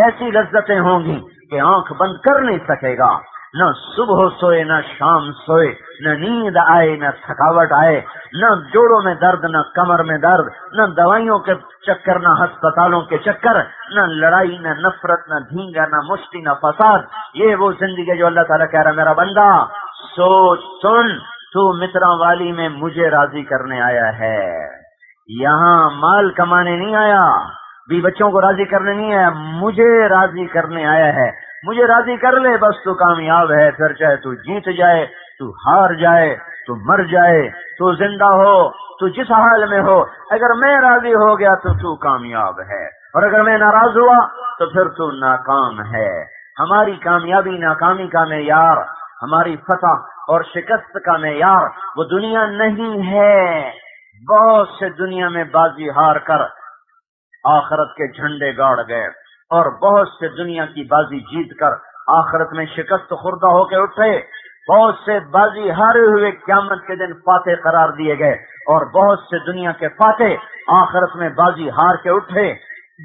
[SPEAKER 1] ایسی لذتیں ہوں گی کہ آنکھ بند کر نہیں سکے گا. نہ صبح سوئے، نہ شام سوئے، نہ نیند آئے، نہ تھکاوٹ آئے، نہ جوڑوں میں درد، نہ کمر میں درد، نہ دوائیوں کے چکر، نہ ہسپتالوں کے چکر، نہ لڑائی، نہ نفرت، نہ دھینگا، نہ مشتی، نہ فساد. یہ وہ زندگی جو اللہ تعالیٰ کہہ رہا ہے میرا بندہ سوچ سن، تو مصرا والی میں مجھے راضی کرنے آیا ہے. یہاں مال کمانے نہیں آیا، بھی بچوں کو راضی کرنے نہیں آیا، مجھے راضی کرنے آیا ہے. مجھے راضی کر لے بس تو کامیاب ہے. پھر چاہے تو جیت جائے، تو ہار جائے، تو مر جائے، تو زندہ ہو، تو جس حال میں ہو، اگر میں راضی ہو گیا تو کامیاب ہے، اور اگر میں ناراض ہوا تو پھر تو ناکام ہے. ہماری کامیابی ناکامی کا معیار، ہماری فتح اور شکست کا معیار وہ دنیا نہیں ہے. بہت سے دنیا میں بازی ہار کر آخرت کے جھنڈے گاڑ گئے، اور بہت سے دنیا کی بازی جیت کر آخرت میں شکست خوردہ ہو کے اٹھے. بہت سے بازی ہارے ہوئے قیامت کے دن فاتح قرار دیے گئے، اور بہت سے دنیا کے فاتح آخرت میں بازی ہار کے اٹھے.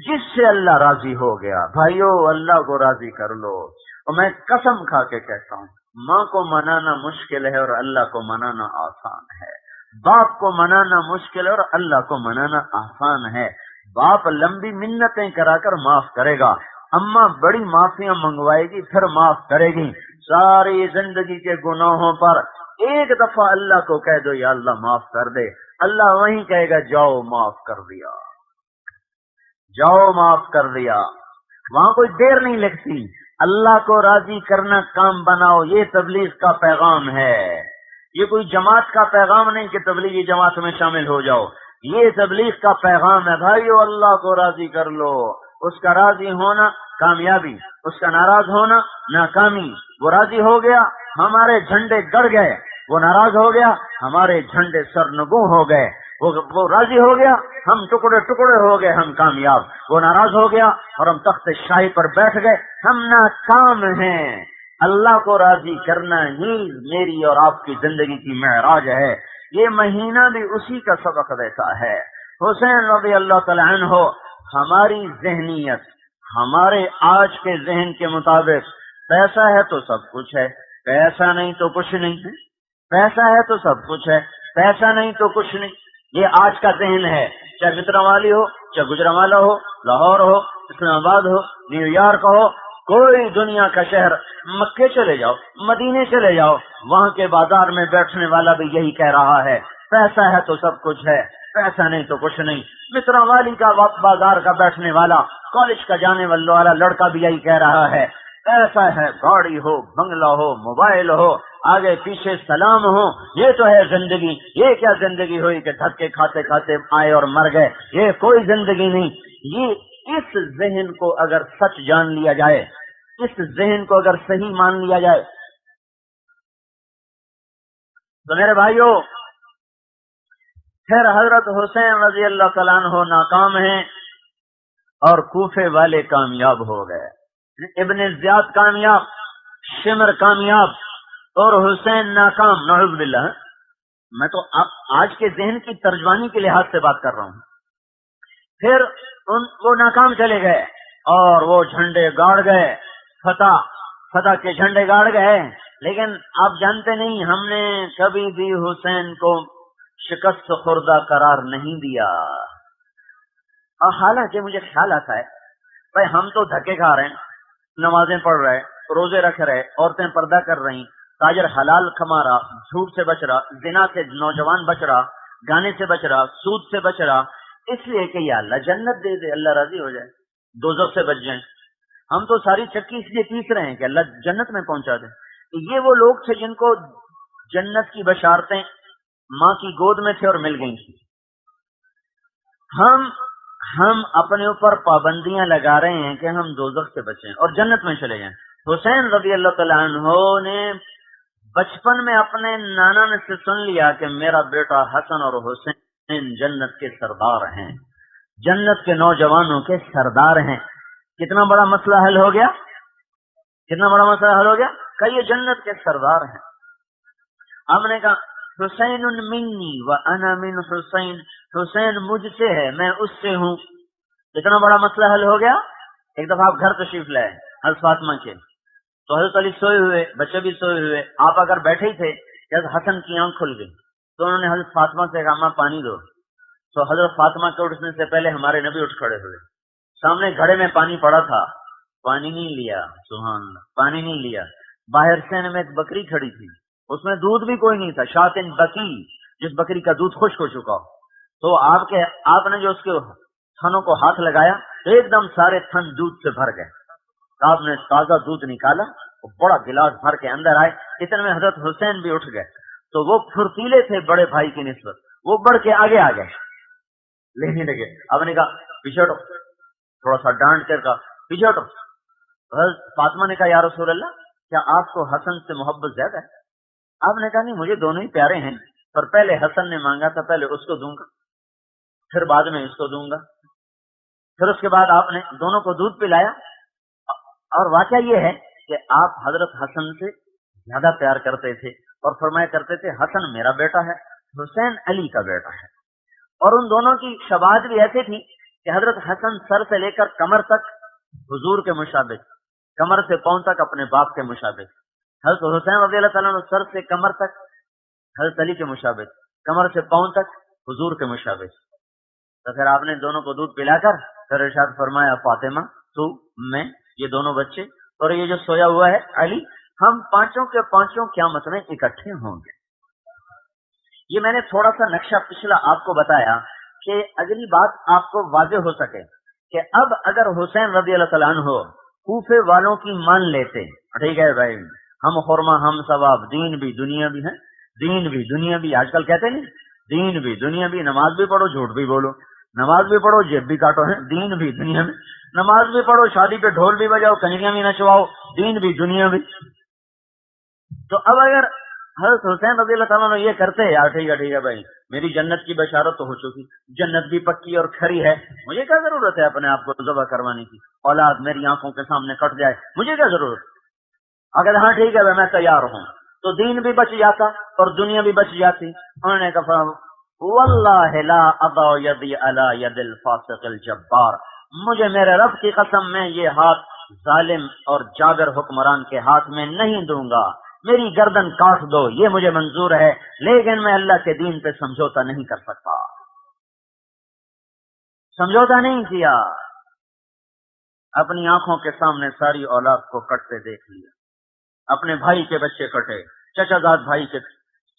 [SPEAKER 1] جس سے اللہ راضی ہو گیا، بھائیو اللہ کو راضی کر لو. اور میں قسم کھا کے کہتا ہوں، ماں کو منانا مشکل ہے اور اللہ کو منانا آسان ہے. باپ کو منانا مشکل ہے اور اللہ کو منانا آسان ہے. باپ لمبی منتیں کرا کر معاف کرے گا، اماں بڑی معافیاں منگوائے گی پھر معاف کرے گی. ساری زندگی کے گناہوں پر ایک دفعہ اللہ کو کہہ دو یا اللہ معاف کر دے، اللہ وہیں کہے گا جاؤ معاف کر دیا، جاؤ معاف کر دیا. وہاں کوئی دیر نہیں لگتی. اللہ کو راضی کرنا کام بناؤ، یہ تبلیغ کا پیغام ہے. یہ کوئی جماعت کا پیغام نہیں کہ تبلیغی جماعت میں شامل ہو جاؤ. یہ تبلیغ کا پیغام ہے بھائیو، اللہ کو راضی کر لو. اس کا راضی ہونا کامیابی، اس کا ناراض ہونا ناکامی. وہ راضی ہو گیا ہمارے جھنڈے گڑ گئے، وہ ناراض ہو گیا ہمارے جھنڈے سرنگوں ہو گئے. وہ راضی ہو گیا ہم ٹکڑے ٹکڑے ہو گئے، ہم کامیاب. وہ ناراض ہو گیا اور ہم تخت شاہی پر بیٹھ گئے، ہم ناکام ہیں. اللہ کو راضی کرنا ہی میری اور آپ کی زندگی کی معراج ہے. یہ مہینہ بھی اسی کا سبق دیتا ہے. حسین رضی اللہ تعالی عنہ، ہماری ذہنیت ہمارے آج کے ذہن کے مطابق پیسہ ہے تو سب کچھ ہے، پیسہ نہیں تو کچھ نہیں ہے، پیسہ ہے تو سب کچھ ہے، پیسہ نہیں تو کچھ نہیں. یہ آج کا ذہن ہے. چاہے متراوالی ہو، چاہے گجرانوالہ ہو، لاہور ہو، اسلام آباد ہو، نیو یارک ہو، کوئی دنیا کا شہر، مکے چلے جاؤ، مدینے چلے جاؤ، وہاں کے بازار میں بیٹھنے والا بھی یہی کہہ رہا ہے پیسہ ہے تو سب کچھ ہے. پیسہ نہیں تو کچھ نہیں. مصرا والی کا بازار کا بیٹھنے والا, کالج کا جانے والا لڑکا بھی یہی کہہ رہا ہے. ایسا ہے, گاڑی ہو, بنگلہ ہو, موبائل ہو, آگے پیچھے سلام ہو, یہ تو ہے زندگی. یہ کیا زندگی ہوئی کہ دھکے کھاتے کھاتے آئے اور مر گئے؟ یہ کوئی زندگی نہیں. یہ اس ذہن کو اگر سچ جان لیا جائے, اس ذہن کو اگر صحیح مان لیا جائے تو میرے بھائیوں, پھر حضرت حسین رضی اللہ تعالیٰ عنہ ناکام ہیں اور کوفے والے کامیاب ہو گئے. ابن زیاد کامیاب, شمر کامیاب, اور حسین ناکام. نعوذ باللہ. میں تو آج کے ذہن کی ترجمانی کے لحاظ سے بات کر رہا ہوں. پھر وہ ناکام چلے گئے اور وہ جھنڈے گاڑ گئے, فتح کے جھنڈے گاڑ گئے. لیکن آپ جانتے نہیں, ہم نے کبھی بھی حسین کو شکست خوردہ قرار نہیں دیا. اور حالانکہ مجھے خیال آتا ہے بھائی ہم تو دھکے کھا رہے ہیں, نمازیں پڑھ رہے, روزے رکھ رہے, عورتیں پردہ کر رہی, تاجر حلال کما رہا, جھوٹ سے بچ رہا, زنا سے نوجوان بچ رہا, گانے سے بچ رہا, سود سے بچ رہا, اس لیے کہ یا اللہ جنت دے دے, اللہ راضی ہو جائے, دوزخ سے بچ جائیں. ہم تو ساری چکی اس لیے پیس رہے ہیں کہ اللہ جنت میں پہنچا دے. یہ وہ لوگ تھے جن کو جنت کی بشارتیں ماں کی گود میں تھے اور مل گئی تھی. ہم اپنے اوپر پابندیاں لگا رہے ہیں کہ ہم دوزخ سے بچیں اور جنت میں چلے جائیں. حسین رضی اللہ تعالیٰ عنہ نے بچپن میں اپنے نانا نے سے سن لیا کہ میرا بیٹا حسن اور حسین جنت کے سردار ہیں, جنت کے نوجوانوں کے سردار ہیں. کتنا بڑا مسئلہ حل ہو گیا, کتنا بڑا مسئلہ حل ہو گیا کہ یہ جنت کے سردار ہیں. ہم نے کہا حسین منی و انا من حسین, حسین مجھ سے ہے میں اس سے ہوں. اتنا بڑا مسئلہ حل ہو گیا. ایک دفعہ آپ گھر تشریف لائے حضرت فاطمہ کے, تو حضرت علی سوئے ہوئے, بچے بھی سوئے ہوئے, آپ اگر بیٹھے ہی تھے کہ حضرت حسن کی آنکھ کھل گئی تو انہوں نے حضرت فاطمہ سے کہا ماں پانی دو. تو حضرت فاطمہ کے اٹھنے سے پہلے ہمارے نبی اٹھ کھڑے ہوئے, سامنے گھڑے میں پانی پڑا تھا, پانی نہیں لیا. سبحان اللہ, پانی نہیں لیا. باہر سے میں ایک بکری کھڑی تھی, اس میں دودھ بھی کوئی نہیں تھا, شاتن بکی, جس بکری کا دودھ خشک ہو چکا ہو. تو آپ نے جو اس کے تھنوں کو ہاتھ لگایا تو ایک دم سارے تھن دودھ سے بھر گئے. آپ نے تازہ دودھ نکالا, بڑا گلاس بھر کے اندر آئے. اتنے میں حضرت حسین بھی اٹھ گئے. تو وہ پھرتیلے تھے بڑے بھائی کی نسبت, وہ بڑھ کے آگے آ گئے, لینے لگے. آپ نے کہا پیچھے ہٹو, تھوڑا سا ڈانٹ کر کہا پیچھے ہٹو. حضرت فاطمہ نے کہا یا رسول اللہ کیا آپ کو حسن سے محبت زیادہ ہے؟ آپ نے کہا نہیں, مجھے دونوں ہی پیارے ہیں, پر پہلے حسن نے مانگا تھا, پہلے اس کو دوں گا, پھر بعد میں اس کو دوں گا. پھر اس کے بعد آپ نے دونوں کو دودھ پلایا. اور واقعہ یہ ہے کہ آپ حضرت حسن سے زیادہ پیار کرتے تھے اور فرمایا کرتے تھے حسن میرا بیٹا ہے, حسین علی کا بیٹا ہے. اور ان دونوں کی شباہت بھی ایسی تھی کہ حضرت حسن سر سے لے کر کمر تک حضور کے مشابہ, کمر سے پاؤں تک اپنے باپ کے مشابہ. حضرت حسین رضی اللہ تعالیٰ عنہ سر سے کمر تک حضرت علی کے مشابہ, کمر سے پاؤں تک حضور کے مشابہ. تو پھر آپ نے دونوں کو دودھ پلا کر پھر ارشاد فرمایا فاطمہ تو میں یہ دونوں بچے اور یہ جو سویا ہوا ہے علی, ہم پانچوں کے پانچوں قیامت میں اکٹھے ہوں گے. یہ میں نے تھوڑا سا نقشہ پچھلا آپ کو بتایا کہ اگلی بات آپ کو واضح ہو سکے کہ اب اگر حسین رضی اللہ تعالیٰ عنہ کوفے والوں کی مان لیتے, ٹھیک ہے بھائی ہم خورما ہم ثواب, دین بھی دنیا بھی ہے, دین بھی دنیا بھی, آج کل کہتے نہیں دین بھی دنیا بھی, نماز بھی پڑھو جھوٹ بھی بولو, نماز بھی پڑھو جیب بھی کاٹو, ہے دین بھی دنیا میں, نماز بھی پڑھو شادی پہ ڈھول بھی بجاؤ کنجریاں بھی نچواؤ, دین بھی دنیا بھی. تو اب اگر حضرت حسین رضی اللہ تعالیٰ یہ کرتے یار ٹھیک ہے بھائی میری جنت کی بشارت تو ہو چکی, جنت بھی پکی اور کھری ہے, مجھے کیا ضرورت ہے اپنے آپ کو ذبح کروانے کی, اولاد میری آنکھوں کے سامنے کٹ جائے مجھے کیا ضرورت. اگر ہاں ٹھیک ہے میں تیار ہوں تو دین بھی بچ جاتا اور دنیا بھی بچ جاتی. انہوں نے کہا واللہ لا اضع یدی علی ید الفاسق الجبار, مجھے میرے رب کی قسم میں یہ ہاتھ ظالم اور جابر حکمران کے ہاتھ میں نہیں دوں گا, میری گردن کاٹ دو یہ مجھے منظور ہے, لیکن میں اللہ کے دین پہ سمجھوتا نہیں کر سکتا. سمجھوتا نہیں کیا, اپنی آنکھوں کے سامنے ساری اولاد کو کٹتے دیکھ لیا. اپنے بھائی کے بچے کٹے, چچا زاد بھائی کے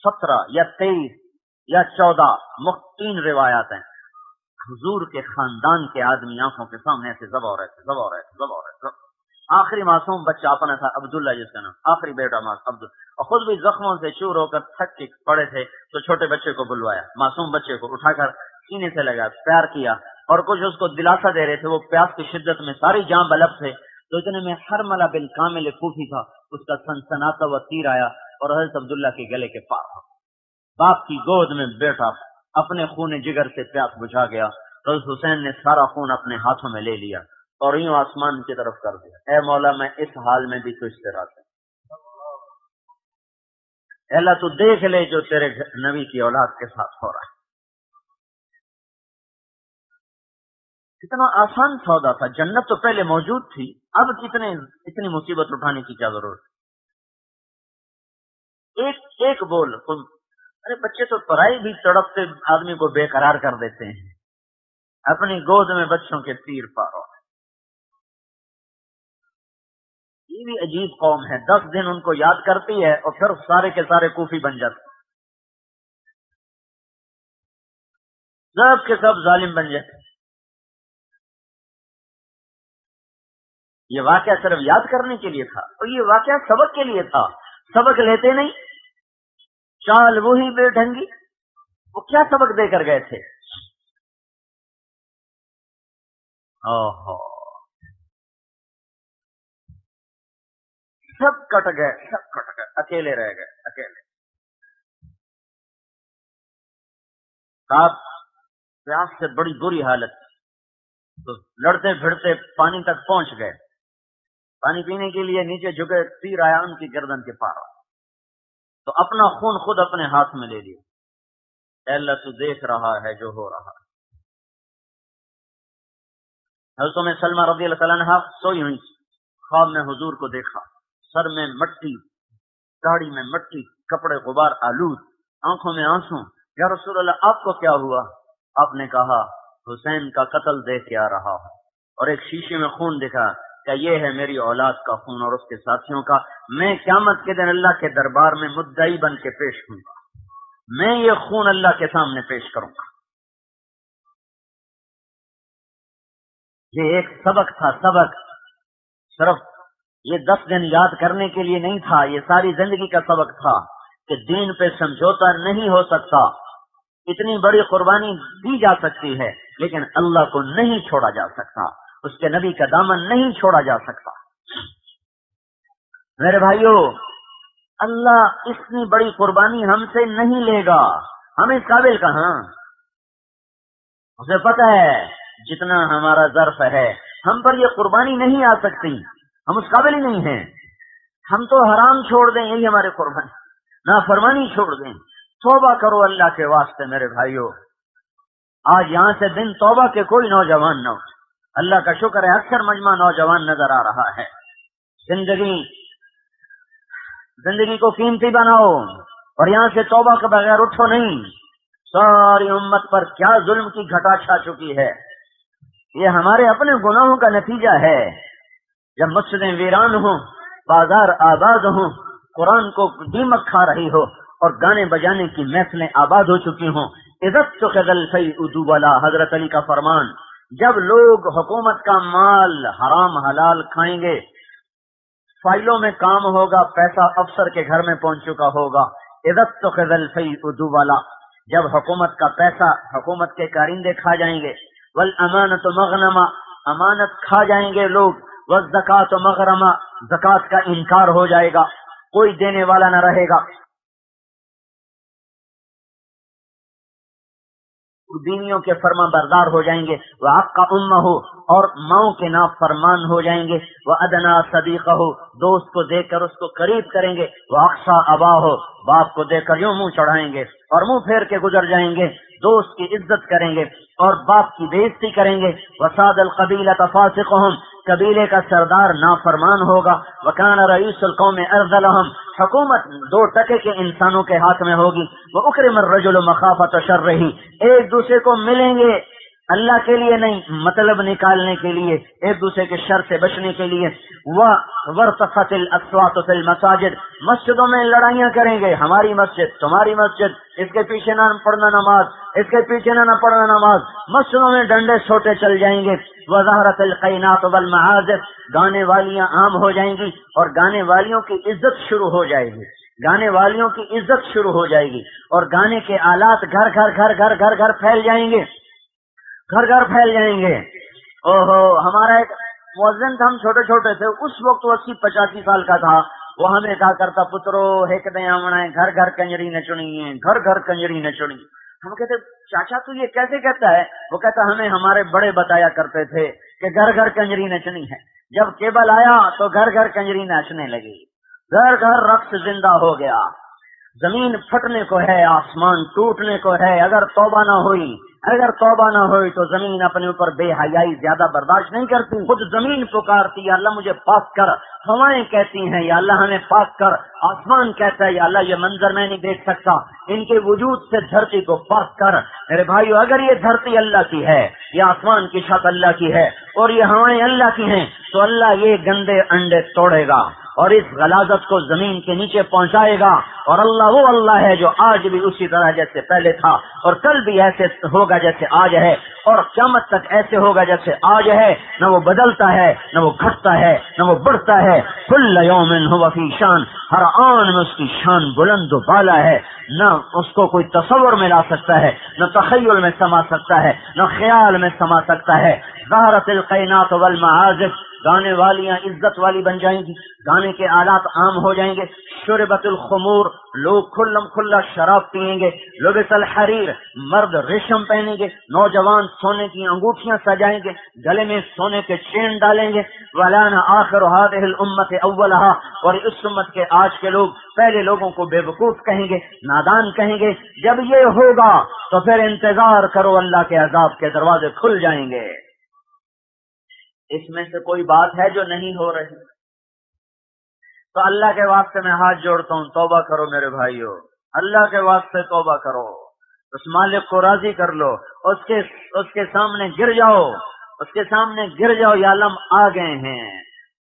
[SPEAKER 1] 17 یا 23 یا 14 3 روایات ہیں. حضور کے خاندان کے آدمی آنکھوں کے سامنے ایسے ذبح ہو رہے تھے. آخری معصوم بچہ اپنا تھا عبداللہ جس کا نام، آخری بیٹا عبد، اور خود بھی زخموں سے چور ہو کر تھک کے پڑے تھے. تو چھوٹے بچے کو بلوایا، معصوم بچے کو اٹھا کر سینے سے لگا، پیار کیا، اور کچھ اس کو دلاسا دے رہے تھے. وہ پیاس کی شدت میں ساری جاں بلب تھے. تو اتنے میں حرملہ بن کامل کوفی تھا، اس کا سنسناتا ہوا تیر آیا اور حضرت عبداللہ کے گلے کے پار تھا. باپ کی گود میں بیٹا اپنے خون جگر سے پیاس بجھا گیا. حضرت حسین نے سارا خون اپنے ہاتھوں میں لے لیا اور یوں آسمان کی طرف کر دیا، اے مولا میں اس حال میں بھی تجھ سے راضی ہوں. اے اللہ تو دیکھ لے جو تیرے نبی کی اولاد کے ساتھ ہو رہا ہے. کتنا آسان سودا تھا، جنت تو پہلے موجود تھی، اب اتنی مصیبت اٹھانے کی کیا ضرورت. ایک بول، ارے بچے تو پرائی بھی تڑپتے آدمی کو بے قرار کر دیتے ہیں، اپنی گود میں بچوں کے تیر پارو. یہ بھی عجیب قوم ہے، 10 دن ان کو یاد کرتی ہے اور پھر سارے کے سارے کوفی بن جاتے، سب کے سب ظالم بن جاتے. یہ واقعہ صرف یاد کرنے کے لیے تھا، اور یہ واقعہ سبق کے لیے تھا. سبق لیتے نہیں، چال وہی بے ڈھنگی. وہ کیا سبق دے کر گئے تھے؟ سب کٹ گئے، اکیلے رہ گئے، اکیلے. پیاس سے بڑی بری حالت، تو لڑتے پھرتے پانی تک پہنچ گئے. پانی پینے کے لیے نیچے جھکے، تیر آیا ان کی گردن کے پار، تو اپنا خون خود اپنے ہاتھ میں لے لیا. اے اللہ تو دیکھ رہا ہے جو ہو رہا ہے. حضرت میں سلمہ رضی اللہ تعالیٰ عنہ سوئی ہوئی، خواب میں حضور کو دیکھا، سر میں مٹی، داڑھی میں مٹی، کپڑے غبار آلود، آنکھوں میں آنسو. یا رسول اللہ آپ کو کیا ہوا؟ آپ نے کہا حسین کا قتل دیکھ کے آ رہا ہوں، اور ایک شیشے میں خون دکھا کہ یہ ہے میری اولاد کا خون اور اس کے ساتھیوں کا. میں قیامت کے دن اللہ کے دربار میں مدعی بن کے پیش ہوں گا، میں یہ خون اللہ کے سامنے پیش کروں گا. یہ ایک سبق تھا، سبق صرف یہ 10 دن یاد کرنے کے لیے نہیں تھا، یہ ساری زندگی کا سبق تھا کہ دین پہ سمجھوتا نہیں ہو سکتا. اتنی بڑی قربانی دی جا سکتی ہے لیکن اللہ کو نہیں چھوڑا جا سکتا، اس کے نبی کا دامن نہیں چھوڑا جا سکتا. میرے بھائیو، اللہ اتنی بڑی قربانی ہم سے نہیں لے گا، ہم اس قابل کہاں. اسے پتہ ہے جتنا ہمارا ظرف ہے ہم پر یہ قربانی نہیں آ سکتی، ہم اس قابل ہی نہیں ہیں. ہم تو حرام چھوڑ دیں، یہی ہمارے قربانی، نافرمانی چھوڑ دیں. توبہ کرو اللہ کے واسطے میرے بھائیو. آج یہاں سے دن توبہ کے کوئی نوجوان نہ ہو. اللہ کا شکر ہے اکثر مجمع نوجوان نظر آ رہا ہے. زندگی کو قیمتی بناؤ اور یہاں سے توبہ کے بغیر اٹھو نہیں. ساری امت پر کیا ظلم کی گھٹا چھا چکی ہے، یہ ہمارے اپنے گناہوں کا نتیجہ ہے. جب مسجدیں ویران ہوں، بازار آباد ہوں، قرآن کو دیمک کھا رہی ہو اور گانے بجانے کی محفلیں آباد ہو چکی ہوں. عزت تو قدل فیعدو والا، حضرت علی کا فرمان. جب لوگ حکومت کا مال حرام حلال کھائیں گے، فائلوں میں کام ہوگا، پیسہ افسر کے گھر میں پہنچ چکا ہوگا. عزت تو قدل فیعدو والا، جب حکومت کا پیسہ حکومت کے کارندے کھا جائیں گے. والامانت مغنما، امانت کھا جائیں گے لوگ. والزکات مغرما، زکات کا انکار ہو جائے گا، کوئی دینے والا نہ رہے گا. دینیوں کے فرما بردار ہو جائیں گے. وَعَقَّ أُمَّهُ، اور ماؤں کے نافرمان ہو جائیں گے. وَأَدْنَا صَدِيقَهُ، دوست کو دیکھ کر اس کو قریب کریں گے. وَأَقْصَى أَبَاهُ، باپ کو دیکھ کر یوں منہ چڑھائیں گے اور منہ پھیر کے گزر جائیں گے. دوست کی عزت کریں گے اور باپ کی بے عزتی کریں گے. وَسَادَ الْقَبِيلَةَ فَاسِقُهُمْ، قبیلے کا سردار نافرمان ہوگا. وَكَانَ رَئِيسُ الْقَوْمِ أَرْذَلَهُمْ، حکومت 2 ٹکے کے انسانوں کے ہاتھ میں ہوگی. وَأُكْرِمَ الرَّجُلُ مَخَافَةَ شَرِّهِ، ایک دوسرے کو ملیں گے اللہ کے لیے نہیں، مطلب نکالنے کے لیے، ایک دوسرے کے شر سے بچنے کے لیے۔ وَارْتَفَعَتِ الْأَصْوَاتُ فِي الْمَسَاجِدِ، مسجدوں میں لڑائیاں کریں گے، ہماری مسجد تمہاری مسجد، اس کے پیچھے نہ پڑھنا نماز، اس کے پیچھے نہ پڑھنا نماز، مسجدوں میں ڈنڈے چھوٹے چل جائیں گے۔ وَظَهَرَتِ الْقَيْنَاتُ وَالْمَعَازِفُ، گانے والیاں عام ہو جائیں گی اور گانے والیوں کی عزت شروع ہو جائے گی، گانے والیوں کی عزت شروع ہو جائے گی، اور گانے کے آلات گھر گھر گھر گھر گھر گھر پھیل جائیں گے، گھر گھر پھیل جائیں گے۔ اوہو، ہمارا ایک مؤذن تھا، ہم چھوٹے چھوٹے تھے اس وقت، وہ 80-85 سال کا تھا، وہ ہمیں کہا کرتا پترو ایک دیا منائے گھر گھر کنجری نچنی ہے، گھر گھر کنجری نچنی۔ ہم کہتے چاچا تو یہ کیسے کہتا ہے؟ وہ کہتا ہمیں ہمارے بڑے بتایا کرتے تھے کہ گھر گھر کنجری نچنی ہے۔ جب کیبل آیا تو گھر گھر کنجری ناچنے لگی، گھر گھر رقص زندہ ہو گیا، زمین پھٹنے کو ہے، آسمان ٹوٹنے کو ہے، اگر توبہ نہ ہوئی، اگر توبہ نہ ہوئی تو زمین اپنے اوپر بے حیائی زیادہ برداشت نہیں کرتی، خود زمین پکارتی یا اللہ مجھے پاک کر، ہوائیں کہتی ہیں یا اللہ ہمیں پاک کر، آسمان کہتا ہے یا اللہ یہ منظر میں نہیں دیکھ سکتا، ان کے وجود سے دھرتی کو پاک کر۔ میرے بھائیو، اگر یہ دھرتی اللہ کی ہے، یہ آسمان کی چھت اللہ کی ہے اور یہ ہوائیں اللہ کی ہیں، تو اللہ یہ گندے انڈے توڑے گا اور اس غلاظت کو زمین کے نیچے پہنچائے گا، اور اللہ وہ اللہ ہے جو آج بھی اسی طرح جیسے پہلے تھا اور کل بھی ایسے ہوگا جیسے آج ہے، اور قیامت تک ایسے ہوگا جیسے آج ہے، نہ وہ بدلتا ہے، نہ وہ گھٹتا ہے، نہ وہ بڑھتا ہے۔ کل یوم هو فی شان، ہر آن میں اس کی شان بلند و بالا ہے، نہ اس کو کوئی تصور میں لا سکتا ہے، نہ تخیل میں سما سکتا ہے، نہ خیال میں سما سکتا ہے۔ ظہرت القینات والمعازف، گانے والیاں عزت والی بن جائیں گی، گانے کے آلات عام ہو جائیں گے۔ شربت الخمور، لوگ کھلم کھلا شراب پیئیں گے۔ لبس الحریر، مرد ریشم پہنیں گے، نوجوان سونے کی انگوٹھیاں سجائیں گے، گلے میں سونے کے چین ڈالیں گے۔ وَلَانَ آخِرُ هَذِهِ الْأُمَّةِ أَوَّلَهَا، اور اس امت کے آج کے لوگ پہلے لوگوں کو بے وقوف کہیں گے، نادان کہیں گے۔ جب یہ ہوگا تو پھر انتظار کرو، اللہ کے عذاب کے دروازے کھل جائیں گے۔ اس میں سے کوئی بات ہے جو نہیں ہو رہی؟ تو اللہ کے واسطے میں ہاتھ جوڑتا ہوں، توبہ کرو میرے بھائیو، اللہ کے واسطے توبہ کرو، اس مالک کو راضی کر لو، اس کے سامنے گر جاؤ، اس کے سامنے گر جاؤ، یا اللہ ہم آ گئے ہیں،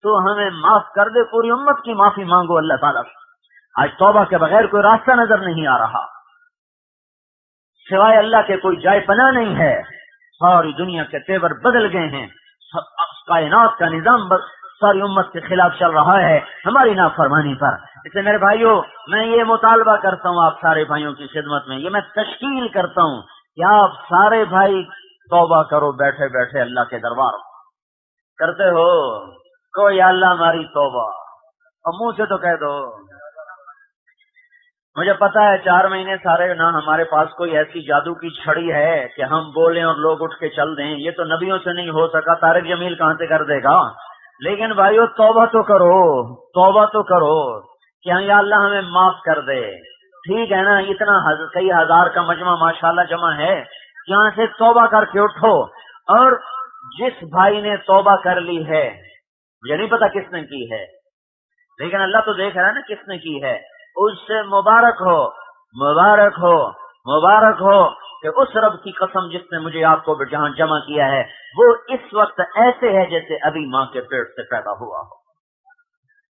[SPEAKER 1] تو ہمیں معاف کر دے، پوری امت کی معافی مانگو اللہ تعالیٰ سے۔ آج توبہ کے بغیر کوئی راستہ نظر نہیں آ رہا، سوائے اللہ کے کوئی جائے پناہ نہیں ہے، ساری دنیا کے تیور بدل گئے ہیں، کائنات کا نظام ساری امت کے خلاف چل رہا ہے ہماری نافرمانی پر۔ اس لیے میرے بھائیوں، میں یہ مطالبہ کرتا ہوں آپ سارے بھائیوں کی خدمت میں، یہ میں تشکیل کرتا ہوں کہ آپ سارے بھائی توبہ کرو، بیٹھے بیٹھے اللہ کے دربار کرتے ہو، کوئی یا اللہ ہماری توبہ، اور منہ سے تو کہہ دو۔ مجھے پتا ہے 4 مہینے سارے نہ ہمارے پاس کوئی ایسی جادو کی چھڑی ہے کہ ہم بولیں اور لوگ اٹھ کے چل دیں، یہ تو نبیوں سے نہیں ہو سکا، طارق جمیل کہاں سے کر دے گا؟ لیکن بھائیو توبہ تو کرو، توبہ تو کرو کہ یا اللہ ہمیں معاف کر دے۔ ٹھیک ہے نا، اتنا کئی ہزار کا مجمع ماشاءاللہ جمع ہے، یہاں سے توبہ کر کے اٹھو، اور جس بھائی نے توبہ کر لی ہے، مجھے نہیں پتا کس نے کی ہے، لیکن اللہ تو دیکھ رہا ہے نا کس نے کی ہے، اس سے مبارک ہو، مبارک ہو، مبارک ہو کہ اس رب کی قسم جس نے مجھے آپ کو جہاں جمع کیا ہے، وہ اس وقت ایسے ہے جیسے ابھی ماں کے پیٹ سے پیدا ہوا ہو۔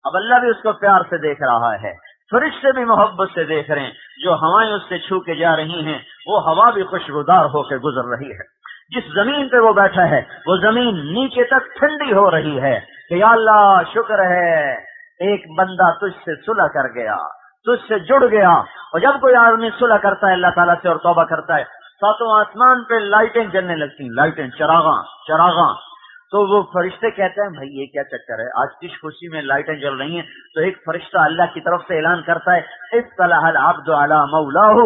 [SPEAKER 1] اب اللہ بھی اس کو پیار سے دیکھ رہا ہے، فرشتے بھی محبت سے دیکھ رہے ہیں، جو ہوائیں اس سے چھو کے جا رہی ہیں وہ ہوا بھی خوشبودار ہو کے گزر رہی ہے۔ جس زمین پہ وہ بیٹھا ہے وہ زمین نیچے تک ٹھنڈی ہو رہی ہے کہ یا اللہ شکر ہے ایک بندہ تجھ سے صلح کر گیا، تجھ سے جڑ گیا۔ اور جب کوئی آدمی صلح کرتا ہے اللہ تعالیٰ سے اور توبہ کرتا ہے، ساتوں آسمان پہ لائٹیں جلنے لگتی ہیں، لائٹیں، چراغاں، تو وہ فرشتے کہتے ہیں بھائی یہ کیا چکر ہے، آج کس خوشی میں لائٹیں جل رہی ہیں؟ تو ایک فرشتہ اللہ کی طرف سے اعلان کرتا ہے اصطلح العبد علی مولاہ،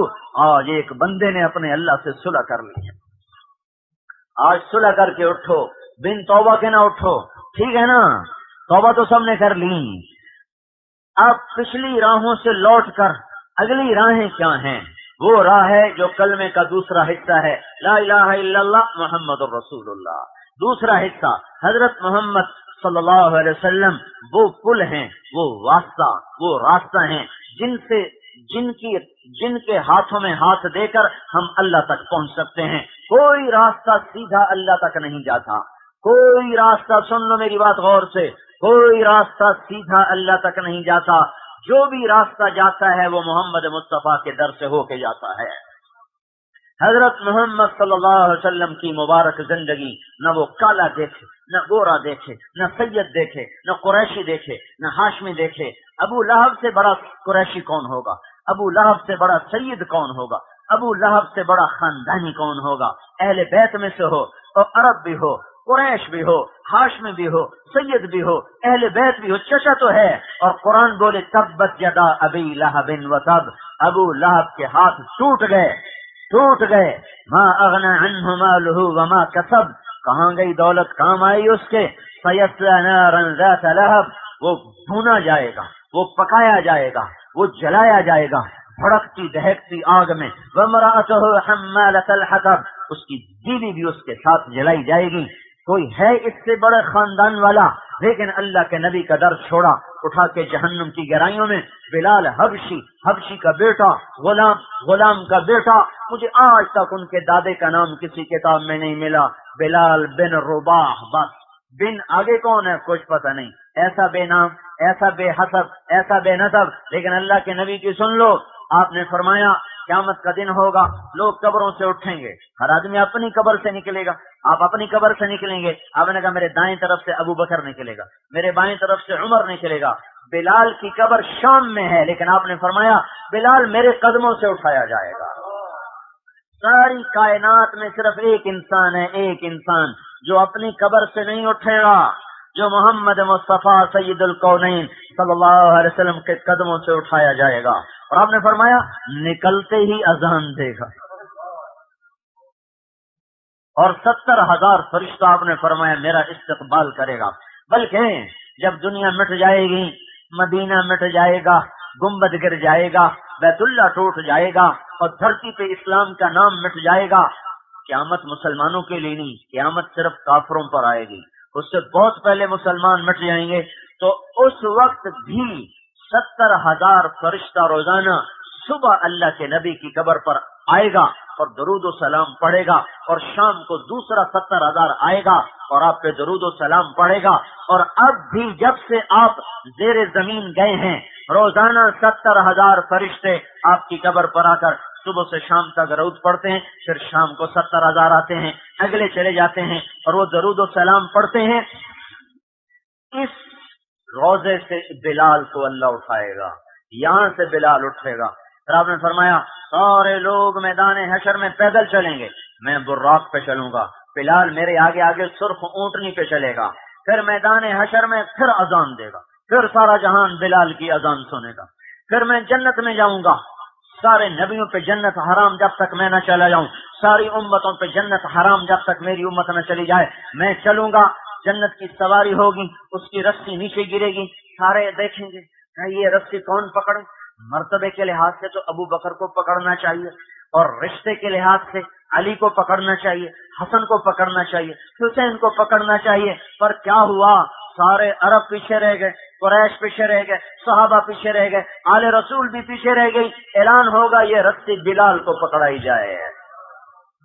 [SPEAKER 1] آج ایک بندے نے اپنے اللہ سے صلح کر لی ہے، آج صلح کر کے اٹھو، بن توبہ کے نہ اٹھو، ٹھیک ہے نا؟ توبہ تو سب نے کر لی، اب پچھلی راہوں سے لوٹ کر اگلی راہیں کیا ہیں؟ وہ راہ ہے جو کلمے کا دوسرا حصہ ہے، لا الہ الا اللہ محمد الرسول اللہ۔ دوسرا حصہ حضرت محمد صلی اللہ علیہ وسلم، وہ پل ہیں، وہ واسطہ، وہ راستہ ہیں جن سے جن کے ہاتھوں میں ہاتھ دے کر ہم اللہ تک پہنچ سکتے ہیں. کوئی راستہ سیدھا اللہ تک نہیں جاتا. کوئی راستہ، سن لو میری بات غور سے، کوئی راستہ سیدھا اللہ تک نہیں جاتا. جو بھی راستہ جاتا ہے وہ محمد مصطفیٰ کے در سے ہو کے جاتا ہے. حضرت محمد صلی اللہ علیہ وسلم کی مبارک زندگی، نہ وہ کالا دیکھے، نہ گورا دیکھے، نہ سید دیکھے، نہ قریشی دیکھے، نہ ہاشمی دیکھے. ابو لہب سے بڑا قریشی کون ہوگا؟ ابو لہب سے بڑا سید کون ہوگا؟ ابو لہب سے بڑا خاندانی کون ہوگا؟ اہل بیت میں سے ہو اور عرب بھی ہو، قریش بھی ہو، ہاشمی بھی ہو، سید بھی ہو، اہل بیت بھی ہو، چچا تو ہے. اور قرآن بولے تبت یدا ابی لہب وتب، ابو لہب کے ہاتھ ٹوٹ گئے. ما اغنى عنه ماله وما کسب، کہاں گئی دولت، کام آئی اس کے. سیصلی نارا ذات لہب، وہ بھونا جائے گا، وہ پکایا جائے گا، وہ جلایا جائے گا بھڑکتی دہکتی آگ میں. وامرأته حمالة الحطب، اس کی بیوی بھی اس کے ساتھ جلائی جائے گی. کوئی ہے اس سے بڑے خاندان والا؟ لیکن اللہ کے نبی کا در چھوڑا، اٹھا کے جہنم کی گہرائیوں میں. بلال حبشی کا بیٹا، غلام کا بیٹا. مجھے آج تک ان کے دادے کا نام کسی کتاب میں نہیں ملا. بلال بن رباح، بس بن آگے کون ہے کچھ پتہ نہیں. ایسا بے نام، ایسا بے حسب، ایسا بے نسب. لیکن اللہ کے نبی کی سن لو، آپ نے فرمایا قیامت کا دن ہوگا، لوگ قبروں سے اٹھیں گے، ہر آدمی اپنی قبر سے نکلے گا. آپ اپنی قبر سے نکلیں گے. آپ نے کہا میرے دائیں طرف سے ابو بکر نکلے گا، میرے بائیں طرف سے عمر نکلے گا. بلال کی قبر شام میں ہے، لیکن آپ نے فرمایا بلال میرے قدموں سے اٹھایا جائے گا. ساری کائنات میں صرف ایک انسان ہے، ایک انسان جو اپنی قبر سے نہیں اٹھے گا، جو محمد مصطفیٰ سید الکونین صلی اللہ علیہ وسلم کے قدموں سے اٹھایا جائے گا. اور آپ نے فرمایا نکلتے ہی اذان دے گا، اور 70,000 فرشتہ آپ نے فرمایا میرا استقبال کرے گا. بلکہ جب دنیا مٹ جائے گی، مدینہ مٹ جائے گا، گنبد گر جائے گا، بیت اللہ ٹوٹ جائے گا، اور دھرتی پہ اسلام کا نام مٹ جائے گا، قیامت مسلمانوں کے لیے نہیں، قیامت صرف کافروں پر آئے گی. اس سے بہت پہلے مسلمان مٹ جائیں گے. تو اس وقت بھی 70,000 فرشتہ روزانہ صبح اللہ کے نبی کی قبر پر آئے گا اور درود و سلام پڑھے گا، اور شام کو دوسرا 70,000 آئے گا اور آپ پہ درود و سلام پڑھے گا. اور اب بھی جب سے آپ زیر زمین گئے ہیں، روزانہ 70,000 فرشتے آپ کی قبر پر آ کر صبح سے شام تک درود پڑھتے ہیں. پھر شام کو 70,000 آتے ہیں، اگلے چلے جاتے ہیں اور وہ درود و سلام پڑھتے ہیں. اس روزے سے بلال کو اللہ اٹھائے گا، یہاں سے بلال اٹھے گا. پھر آپ نے فرمایا سارے لوگ میدان حشر میں پیدل چلیں گے، میں براق پہ چلوں گا، بلال میرے آگے آگے سرخ اونٹنی پہ چلے گا. پھر میدان حشر میں پھر اذان دے گا، پھر سارا جہان بلال کی اذان سنے گا. پھر میں جنت میں جاؤں گا، سارے نبیوں پہ جنت حرام جب تک میں نہ چلا جاؤں، ساری امتوں پہ جنت حرام جب تک میری امت نہ چلی جائے. میں چلوں گا، جنت کی سواری ہوگی، اس کی رسی نیچے گرے گی، سارے دیکھیں گے یہ رسی کون پکڑے. مرتبے کے لحاظ سے تو ابو بکر کو پکڑنا چاہیے، اور رشتے کے لحاظ سے علی کو پکڑنا چاہیے، حسن کو پکڑنا چاہیے، حسین کو پکڑنا چاہیے. پر کیا ہوا؟ سارے عرب پیچھے رہ گئے، قریش پیچھے رہ گئے، صحابہ پیچھے رہ گئے، آل رسول بھی پیچھے رہ گئی. اعلان ہوگا یہ رسی بلال کو پکڑائی جائے.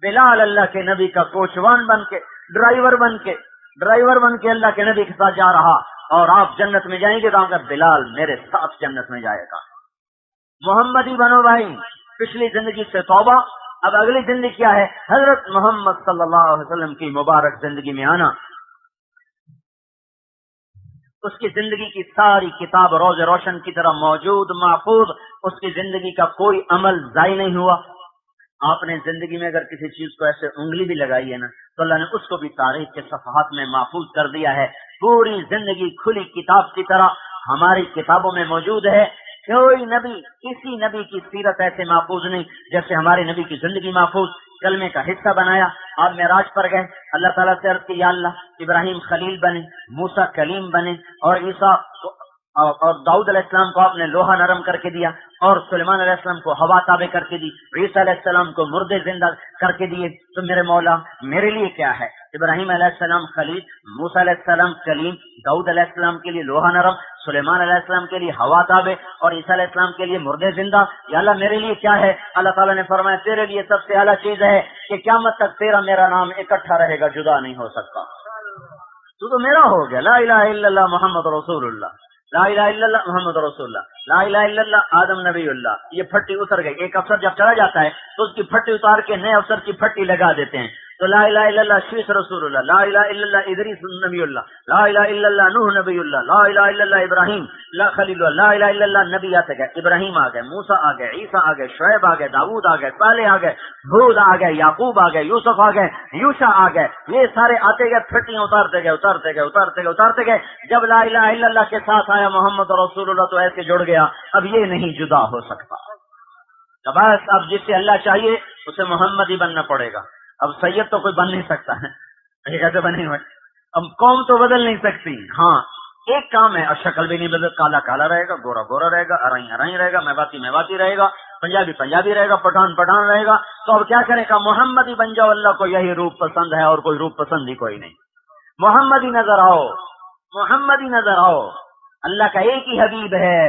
[SPEAKER 1] بلال اللہ کے نبی کا کوچوان بن کے، ڈرائیور بن کے اللہ کے نبی کے ساتھ جا رہا. اور آپ جنت میں جائیں گے تو آپ بلال میرے ساتھ جنت میں جائے گا. محمدی بنو بھائی، پچھلی زندگی سے توبہ. اب اگلی زندگی کیا ہے؟ حضرت محمد صلی اللہ علیہ وسلم کی مبارک زندگی میں آنا. اس کی زندگی کی ساری کتاب روز روشن کی طرح موجود، محفوظ. اس کی زندگی کا کوئی عمل ضائع نہیں ہوا. آپ نے زندگی میں اگر کسی چیز کو ایسے انگلی بھی لگائی ہے نا تو اللہ نے اس کو بھی تاریخ کے صفحات میں محفوظ کر دیا ہے. پوری زندگی کھلی کتاب کی طرح ہماری کتابوں میں موجود ہے. کوئی نبی، کسی نبی کی سیرت ایسے محفوظ نہیں جیسے ہمارے نبی کی زندگی محفوظ. کلمے کا حصہ بنایا، آپ معراج پر گئے، اللہ تعالیٰ سے عرض کی یا اللہ ابراہیم خلیل بنے، موسیٰ کلیم بنے، اور عیسیٰ اور داؤد علیہ السلام کو آپ نے لوہا نرم کر کے دیا، اور سلیمان علیہ السلام کو ہوا تابع کر کے دی، عیسیٰ علیہ السلام کو مردے زندہ کر کے دیے، تو میرے مولا میرے لیے کیا ہے؟ ابراہیم علیہ السلام خلیل، موسیٰ علیہ السلام کلیم، داؤد علیہ السلام کے لیے لوہا نرم، سلیمان علیہ السلام کے لیے ہوا تابع اور عیسیٰ علیہ السلام کے لیے مردے زندہ، یا اللہ میرے لیے کیا ہے؟ اللہ تعالیٰ نے فرمایا تیرے لیے سب سے اعلیٰ چیز ہے کہ قیامت تک تیرا میرا نام اکٹھا رہے گا، جدا نہیں ہو سکتا، تو میرا ہو گیا، لا الہ الا اللہ محمد رسول اللہ، لا الہ الا اللہ محمد رسول اللہ، لا الہ الا اللہ آدم نبی اللہ۔ یہ پھٹی اتر گئی، ایک افسر جب چلا جاتا ہے تو اس کی پھٹی اتار کے نئے افسر کی پھٹی لگا دیتے ہیں، تو لا الہ الا اللہ شیش رسول اللہ، لا الہ الا اللہ ادریس نبی اللہ، لا الہ الا اللہ نوح نبی اللہ، لا الہ الا اللہ ابراہیم لا خلیل اللہ، لا الہ الا اللہ نبی آتے گئے، ابراہیم آ گئے، موسیٰ آ گئے، عیسیٰ آ گئے، شعیب آ گئے، داؤد آ گئے، صالح آ گئے، ہود آ گئے، یعقوب آ گئے، یوسف آ گئے، یوشع آ گئے، یہ سارے آتے گئے، پھٹیاں اتارتے گئے اتارتے گئے اتارتے گئے اتارتے گئے، جب لا الہ الا اللہ کے ساتھ آیا محمد رسول اللہ تو ایسے جڑ گیا، اب یہ نہیں جدا ہو سکتا، بس اب جس سے اللہ چاہیے اسے محمد ہی بننا پڑے گا، اب سید تو کوئی بن نہیں سکتا ہے، کیسے بنے ہوئے، اب قوم تو بدل نہیں سکتی، ہاں ایک کام ہے، اور شکل بھی نہیں بدل، کالا کالا رہے گا، گورا گورا رہے گا، ارائی ارائی رہے گا، میواتی میواتی رہے گا، پنجابی پنجابی رہے گا، پٹھان پٹھان رہے گا، تو اب کیا کرے گا؟ محمد ہی بن جاؤ، اللہ کو یہی روپ پسند ہے اور کوئی روپ پسند ہی کوئی نہیں، محمد ہی نظر آؤ، محمد ہی نظر آؤ، اللہ کا ایک ہی حبیب ہے،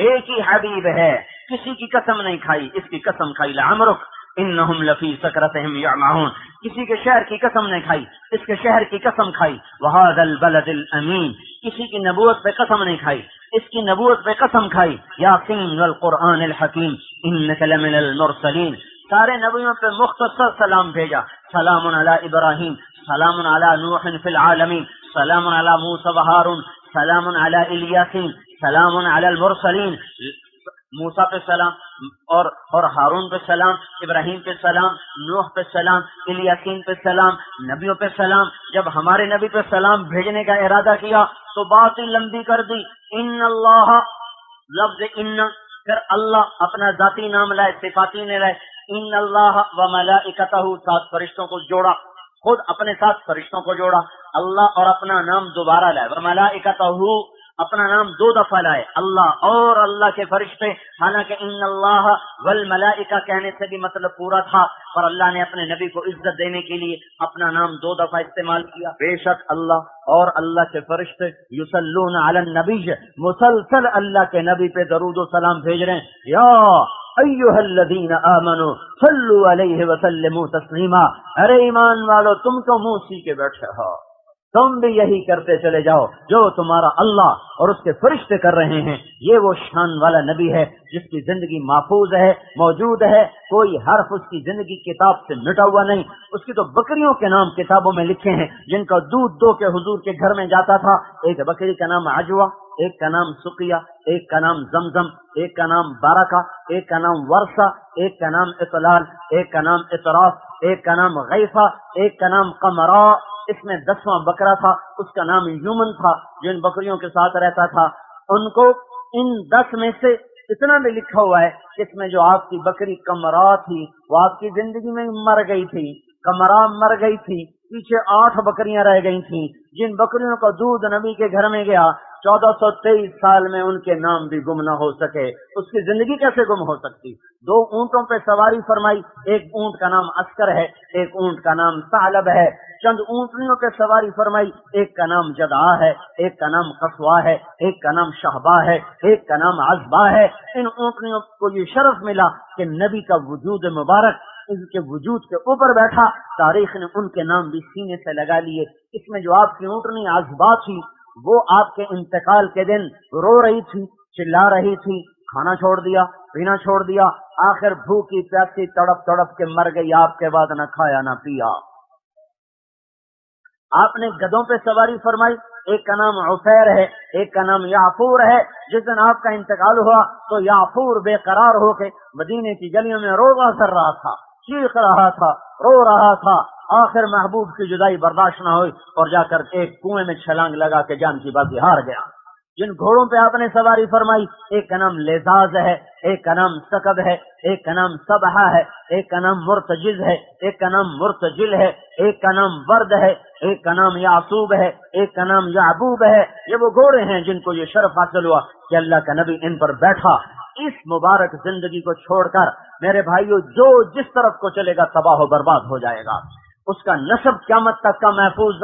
[SPEAKER 1] ایک ہی حبیب ہے، کسی کی قسم نہیں کھائی، اس کی قسم کھائی لعمرک انہم لفی سکرتہم یعمہون، کسی کے شہر کی قسم نہیں کھائی، اس کے شہر کی قسم کھائی، وہذا البلد الامین، کسی کی نبوت پہ قسم نہیں کھائی، اس کی نبوت پہ قسم کھائی، یاسین والقرآن الحکیم انک لمن المرسلین، سارے نبیوں پہ مختصر سلام بھیجا، سلام علی ابراہیم، سلام علی نوح فی العالمین، سلام علی موسیٰ وہارون، سلام علی الیاسین، سلام علی المرسلین، موسیٰ پہ سلام اور ہارون پہ سلام، ابراہیم پہ سلام، نوح پہ سلام، الیاسین پہ سلام، نبیوں پہ سلام۔ جب ہمارے نبی پہ سلام بھیجنے کا ارادہ کیا تو بات ہی لمبی کر دی، ان اللہ، لفظ ان، پھر اللہ اپنا ذاتی نام لائے، صفاتی نے لائے، ان اللہ و ملائکتہ، سات فرشتوں کو جوڑا، خود اپنے ساتھ فرشتوں کو جوڑا، اللہ اور اپنا نام دوبارہ لائے، و ملائکتہ، اپنا نام دو دفعہ لائے، اللہ اور اللہ کے فرشتے، حالانکہ ان اللہ والملائکہ کہنے سے بھی مطلب پورا تھا، پر اللہ نے اپنے نبی کو عزت دینے کے لیے اپنا نام دو دفعہ استعمال کیا۔ بے شک اللہ اور اللہ کے فرشتے یصلون علی النبی، مسلسل اللہ کے نبی پہ درود و سلام بھیج رہے ہیں، یا ایھا الذین آمنوا صلوا علیہ وسلموا تسلیما، ارے ایمان والو تم تو منہ سی کے بیٹھے ہو، تم بھی یہی کرتے چلے جاؤ جو تمہارا اللہ اور اس کے فرشتے کر رہے ہیں۔ یہ وہ شان والا نبی ہے جس کی زندگی محفوظ ہے، موجود ہے، کوئی حرف اس کی زندگی کتاب سے مٹا ہوا نہیں، اس کی تو بکریوں کے نام کتابوں میں لکھے ہیں جن کا دودھ دو کے حضور کے گھر میں جاتا تھا، ایک بکری کا نام عجوہ، ایک کا نام سقیہ، ایک کا نام زمزم، ایک کا نام برکہ، ایک کا نام ورثہ، ایک کا نام اطلال، ایک کا نام اطراف، ایک کا نام غیفہ، ایک کا نام قمراء۔ اس میں 10واں بکرا تھا، اس کا نام یومن تھا، جو ان بکریوں کے ساتھ رہتا تھا۔ ان کو ان 10 میں سے اتنا بھی لکھا ہوا ہے کہ اس میں جو آپ کی بکری قمراء تھی وہ آپ کی زندگی میں مر گئی تھی، قمراء مر گئی تھی، پیچھے 8 بکریاں رہ گئی تھیں، جن بکریوں کا دودھ نبی کے گھر میں گیا 1423 سال میں ان کے نام بھی گم نہ ہو سکے، اس کی زندگی کیسے گم ہو سکتی؟ 2 اونٹوں پہ سواری فرمائی، ایک اونٹ کا نام عسکر ہے، ایک اونٹ کا نام ثعلب ہے، چند اونٹنیوں پہ سواری فرمائی، ایک کا نام جدعا ہے، ایک کا نام قصوا ہے، ایک کا نام شہبا ہے، ایک کا نام عذبا ہے۔ ان اونٹنیوں کو یہ شرف ملا کہ نبی کا وجود مبارک ان کے وجود کے اوپر بیٹھا، تاریخ نے ان کے نام بھی سینے سے لگا لیے۔ اس میں جو آپ کی اونٹنی عذبا تھی وہ آپ کے انتقال کے دن رو رہی تھی، چلا رہی تھی، کھانا چھوڑ دیا، پینا چھوڑ دیا، آخر بھوکی پیاسی تڑپ تڑپ کے مر گئی، آپ کے بعد نہ کھایا نہ پیا۔ آپ نے گدھوں پہ سواری فرمائی، ایک کا نام عفیر ہے، ایک کا نام یعفور ہے۔ جس دن آپ کا انتقال ہوا تو یعفور بے قرار ہو کے مدینے کی گلیوں میں روغا کر رہا تھا، چیخ رہا تھا، رو رہا تھا، آخر محبوب کی جدائی برداشت نہ ہوئی اور جا کر ایک کنویں میں چھلانگ لگا کے جان کی بازی ہار گیا۔ جن گھوڑوں پہ آپ نے سواری فرمائی، ایک کا نام لیزاز ہے، ایک کا نام سکب ہے، ایک کا نام سبحہ ہے، ایک کا نام مرتجز ہے، ایک کا نام مرتجل ہے، ایک کا نام ورد ہے، ایک کا نام یعصوب ہے، ایک کا نام یعبوب ہے۔ یہ وہ گھوڑے ہیں جن کو یہ شرف حاصل ہوا کہ اللہ کا نبی ان پر بیٹھا۔ اس مبارک زندگی کو چھوڑ کر میرے بھائیوں جو جس طرف کو چلے گا تباہ و برباد ہو جائے گا. اس کا نسب قیامت تک کا محفوظ،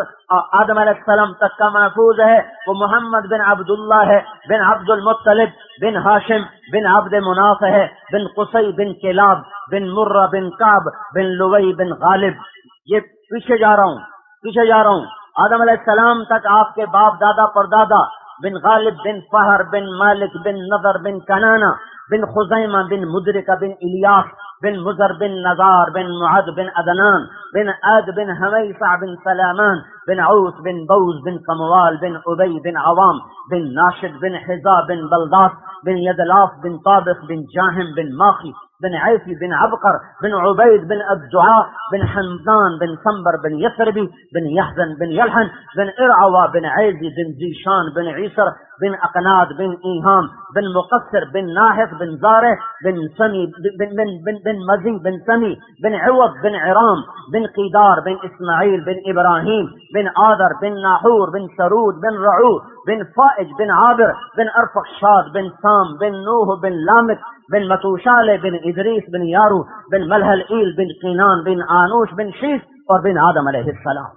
[SPEAKER 1] آدم علیہ السلام تک کا محفوظ ہے. وہ محمد بن عبداللہ ہے، بن عبد المطلب، بن ہاشم، بن عبد مناف ہے، بن قصی، بن کلاب، بن مرہ، بن کعب، بن لوی، بن غالب. یہ پیچھے جا رہا ہوں. آدم علیہ السلام تک آپ کے باپ دادا پردادا بن غالب، بن فہر، بن مالک، بن نضر، بن کنانا، بن خزیمہ، بن مدرکہ، بن الیاس، بن مزر، بن نزار، بن معد، بن عدنان، بن عد، بن حمیصہ، بن سلامان، بن عوس، بن بوز، بن قموال، بن ابی، بن عوام، بن ناشد، بن حزا، بن بلداس، بن یدلاف، بن طابق، بن جاہم، بن ماخی، بن عیفی، بن عبقر، بن عبید، بن الدعاء، بن حمدان، بن سنبر، بن یثربی، بن یحزن، بن یلحن، بن ارعوا، بن عیزی، بن زیشان، بن عیسر، بن اقناد، بن ایہام، بن مقصر، بن ناحف، بن زارع، بن سمی، بن مزی، بن سمی، بن عوض، بن عرام، بن قیدار، بن اسماعیل، بن ابراہیم، بن آدر، بن ناحور، بن سرود، بن رعو، بن فائج، بن عابر، بن ارفخشاد، بن سام، بن نوح، بن لامک، بن متوشالے، بن ادریس، بن یارو، بن ملحل ایل، بن قینان، بن آنوش، بن شیس اور بن آدم علیہ السلام.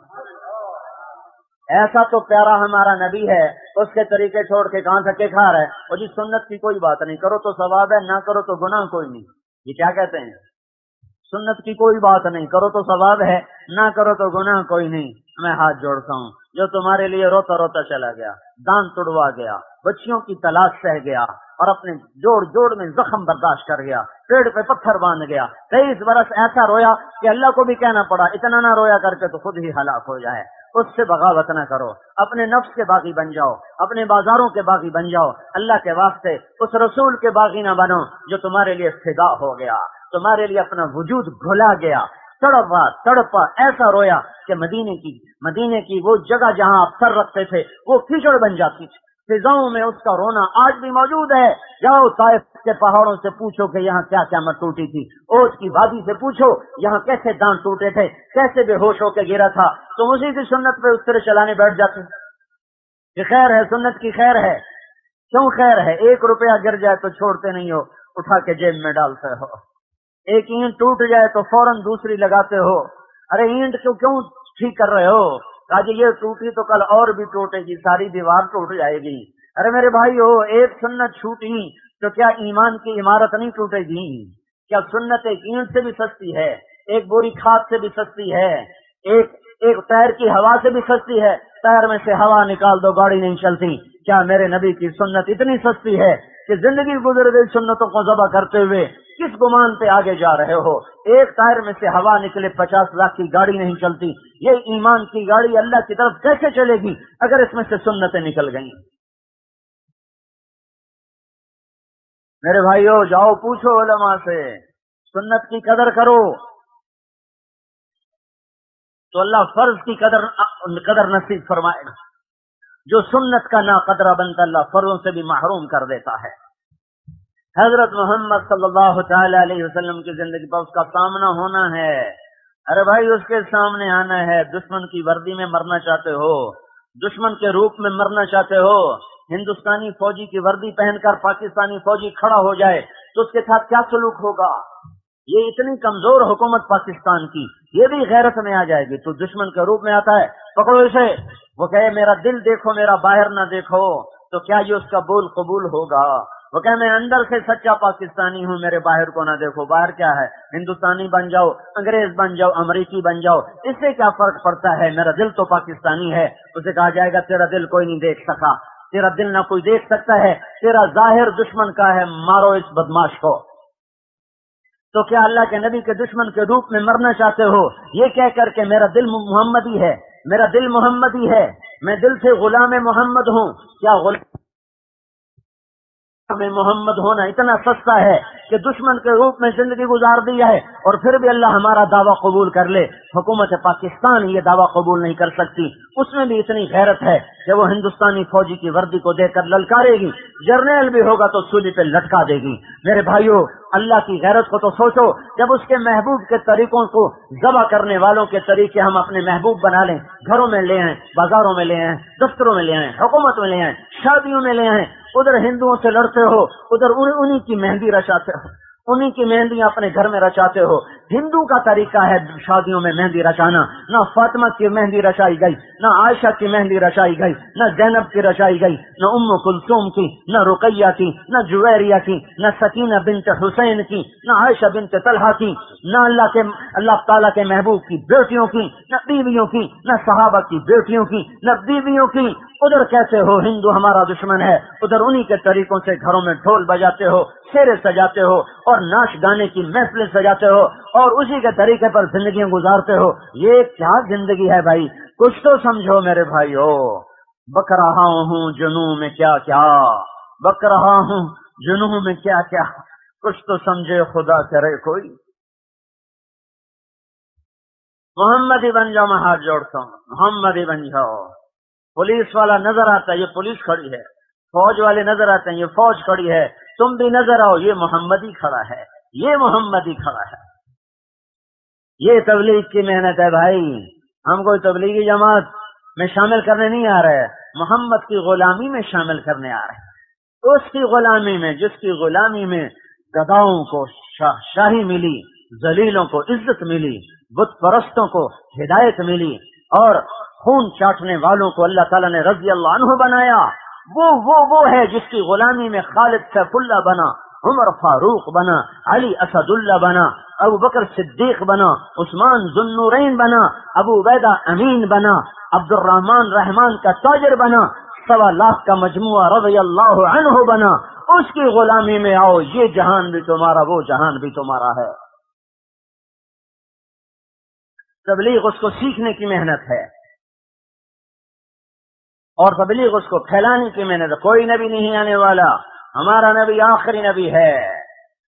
[SPEAKER 1] ایسا تو پیارا ہمارا نبی ہے، اس کے طریقے چھوڑ کے کہاں تھکے کھا رہا ہے. اور جی سنت کی کوئی بات نہیں، کرو تو ثواب ہے، نہ کرو تو گناہ کوئی نہیں. یہ کیا کہتے ہیں؟ سنت کی کوئی بات نہیں، کرو تو ثواب ہے، نہ کرو تو گناہ کوئی نہیں. میں ہاتھ جوڑتا ہوں جو تمہارے لیے روتا روتا چلا گیا، دان تڑوا گیا، بچیوں کی تلاش سہ گیا اور اپنے جوڑ میں زخم برداشت کر گیا، پیڑ پہ پتھر باندھ گیا، 23 برس ایسا رویا کہ اللہ کو بھی کہنا پڑا اتنا نہ رویا کر کے تو خود ہی ہلاک ہو جائے. اس سے بغاوت نہ کرو، اپنے نفس کے باغی بن جاؤ، اپنے بازاروں کے باغی بن جاؤ. اللہ کے واسطے اس رسول کے باغی نہ بنو جو تمہارے لیے فدا ہو گیا، تمہارے لیے اپنا وجود بھلا گیا، تڑپا ایسا رویا کہ مدینے کی وہ جگہ جہاں آپ سر رکھتے تھے وہ کیچڑ بن جاتی تھی. فضاؤں میں اس کا رونا آج بھی موجود ہے. جاؤ طائف کے پہاڑوں سے پوچھو کہ یہاں کیا کیا مت ٹوٹی تھی، اوج کی وادی سے پوچھو یہاں کیسے دانت ٹوٹے تھے، کیسے بے ہوش ہو کے گرا تھا. تم اسی کی سنت پہ اس طرح چلانے بیٹھ جاتے کہ خیر ہے، سنت کی خیر ہے. کیوں خیر ہے؟ 1 روپیہ گر جائے تو چھوڑتے نہیں ہو، اٹھا کے جیب میں ڈالتے ہو. 1 اینٹ ٹوٹ جائے تو فوراً دوسری لگاتے ہو. ارے اینٹ کیوں ٹھیک کر رہے ہو؟ آج یہ ٹوٹی تو کل اور بھی ٹوٹے گی، ساری دیوار ٹوٹ جائے گی. ارے میرے بھائی ہو، ایک سنت چھوٹی تو کیا ایمان کی عمارت نہیں ٹوٹے گی؟ کیا سنت ایک اینٹ سے بھی سستی ہے، ایک بوری کھاد سے بھی سستی ہے، ایک ٹائر کی ہوا سے بھی سستی ہے؟ ٹائر میں سے ہوا نکال دو گاڑی نہیں چلتی. کیا میرے نبی کی سنت اتنی سستی ہے کہ زندگی گزر گئی سنتوں کو ذبح کرتے ہوئے کس گمان پہ آگے جا رہے ہو؟ ایک ٹائر میں سے ہوا نکلے 50 لاکھ کی گاڑی نہیں چلتی. یہ ایمان کی گاڑی اللہ کی طرف کیسے چلے گی اگر اس میں سے سنتیں نکل گئیں؟ میرے بھائیو جاؤ پوچھو علماء سے، سنت کی قدر کرو تو اللہ فرض کی قدر نصیب فرمائے گا. جو سنت کا نا قدرہ بنتا اللہ فرضوں سے بھی محروم کر دیتا ہے. حضرت محمد صلی اللہ تعالی علیہ وسلم کی زندگی پر اس کا سامنا ہونا ہے. ارے بھائی اس کے سامنے آنا ہے. دشمن کی وردی میں مرنا چاہتے ہو، دشمن کے روپ میں مرنا چاہتے ہو، ہندوستانی فوجی کی وردی پہن کر پاکستانی فوجی کھڑا ہو جائے تو اس کے ساتھ کیا سلوک ہوگا؟ یہ اتنی کمزور حکومت پاکستان کی، یہ بھی غیرت میں آ جائے گی. تو دشمن کے روپ میں آتا ہے، پکڑو اسے. وہ کہے میرا دل دیکھو میرا باہر نہ دیکھو، تو کیا یہ اس کا بول قبول ہوگا؟ وہ کہے میں اندر سے سچا پاکستانی ہوں، میرے باہر کو نہ دیکھو. باہر کیا ہے؟ ہندوستانی بن جاؤ، انگریز بن جاؤ، امریکی بن جاؤ، اس سے کیا فرق پڑتا ہے؟ میرا دل تو پاکستانی ہے. اسے کہا جائے گا تیرا دل کوئی نہیں دیکھ سکا، تیرا دل نہ کوئی دیکھ سکتا ہے، تیرا ظاہر دشمن کا ہے، مارو اس بدماش کو. تو کیا اللہ کے نبی کے دشمن کے روپ میں مرنا چاہتے ہو یہ کہہ کر کے میرا دل محمدی ہے، میرا دل محمدی ہے، میں دل سے غلام محمد ہوں؟ کیا غلام میں محمد ہونا اتنا سستا ہے کہ دشمن کے روپ میں زندگی گزار دی ہے اور پھر بھی اللہ ہمارا دعویٰ قبول کر لے؟ حکومت پاکستان یہ دعویٰ قبول نہیں کر سکتی. اس میں بھی اتنی غیرت ہے کہ وہ ہندوستانی فوجی کی وردی کو دیکھ کر للکارے گی، جرنیل بھی ہوگا تو سولی پہ لٹکا دے گی. میرے بھائیوں اللہ کی غیرت کو تو سوچو. جب اس کے محبوب کے طریقوں کو ذبح کرنے والوں کے طریقے ہم اپنے محبوب بنا لیں، گھروں میں لے آئیں، بازاروں میں لے آئیں، دفتروں میں لے آئیں، حکومت میں لے آئیں، شادیوں میں لے آئیں،
[SPEAKER 2] ادھر ہندوؤں سے لڑتے ہو، ادھر انہی کی مہندی رچاتے ہو، انہی کی مہندی اپنے گھر میں رچاتے ہو۔ ہندو کا طریقہ ہے شادیوں میں مہندی رچانا، نہ فاطمہ کی مہندی رچائی گئی، نہ عائشہ کی مہندی رچائی گئی، نہ زینب کی رچائی گئی، نہ ام کلثوم کی، نہ رقیہ کی، نہ جویریہ کی، نہ سکینہ بنت حسین کی، نہ عائشہ بنت طلحہ کی، نہ اللہ تعالیٰ کے محبوب کی بیٹیوں کی، نہ بیویوں کی، نہ صحابہ کی بیٹیوں کی، نہ بیویوں کی۔ ادھر کیسے ہو ہندو ہمارا دشمن ہے، ادھر انہی کے طریقوں سے گھروں میں ڈھول بجاتے ہو، شیرے سجاتے ہو اور ناچ گانے کی محفلیں سجاتے ہو اور اسی کے طریقے پر زندگیاں گزارتے ہو۔ یہ کیا زندگی ہے بھائی؟ کچھ تو سمجھو میرے بھائیو۔ بک رہا ہوں جنوں میں کیا کیا، بک رہا ہوں جنوں میں کیا کیا، کچھ تو سمجھے خدا کرے کوئی۔ محمدی بن جاؤ، میں ہاتھ جوڑتا ہوں، محمدی بن جاؤ۔ پولیس والا نظر آتا ہے، یہ پولیس کھڑی ہے، فوج والے نظر آتے ہیں، یہ فوج کھڑی ہے، تم بھی نظر آؤ، یہ محمدی کھڑا ہے، یہ محمدی کھڑا ہے۔ یہ تبلیغ کی محنت ہے بھائی، ہم کوئی تبلیغی جماعت میں شامل کرنے نہیں آ رہے، محمد کی غلامی میں شامل کرنے آ رہے، اس کی غلامی میں جس کی غلامی میں گداؤں کو شاہی ملی، ذلیلوں کو عزت ملی، بت پرستوں کو ہدایت ملی اور خون چاٹنے والوں کو اللہ تعالیٰ نے رضی اللہ عنہ بنایا۔ وہ ہے جس کی غلامی میں خالد سیف اللہ بنا، عمر فاروق بنا، علی اسد اللہ بنا، ابو بکر صدیق بنا، عثمان ذو النورین بنا، ابو عبیدہ امین بنا، عبد الرحمن رحمان کا تاجر بنا، 1.25 لاکھ کا مجموعہ رضی اللہ عنہ بنا۔ اس کی غلامی میں آؤ، یہ جہان بھی تمہارا، وہ جہان بھی تمہارا ہے۔ تبلیغ اس کو سیکھنے کی محنت ہے اور تبلیغ اس کو پھیلانے کی محنت ہے۔ کوئی نبی نہیں آنے والا، ہمارا نبی آخری نبی ہے۔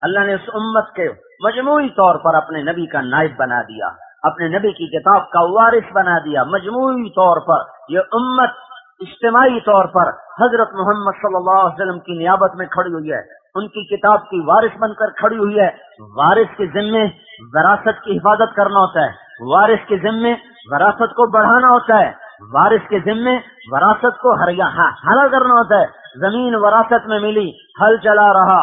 [SPEAKER 2] اللہ نے اس امت کے مجموعی طور پر اپنے نبی کا نائب بنا دیا، اپنے نبی کی کتاب کا وارث بنا دیا۔ مجموعی طور پر یہ امت اجتماعی طور پر حضرت محمد صلی اللہ علیہ وسلم کی نیابت میں کھڑی ہوئی ہے، ان کی کتاب کی وارث بن کر کھڑی ہوئی ہے۔ وارث کے ذمے وراثت کی حفاظت کرنا ہوتا ہے، وارث کے ذمے وراثت کو بڑھانا ہوتا ہے، وارث کے ذمے وراثت کو ہرا کرنا ہوتا ہے۔ زمین وراثت میں ملی، ہل چلا رہا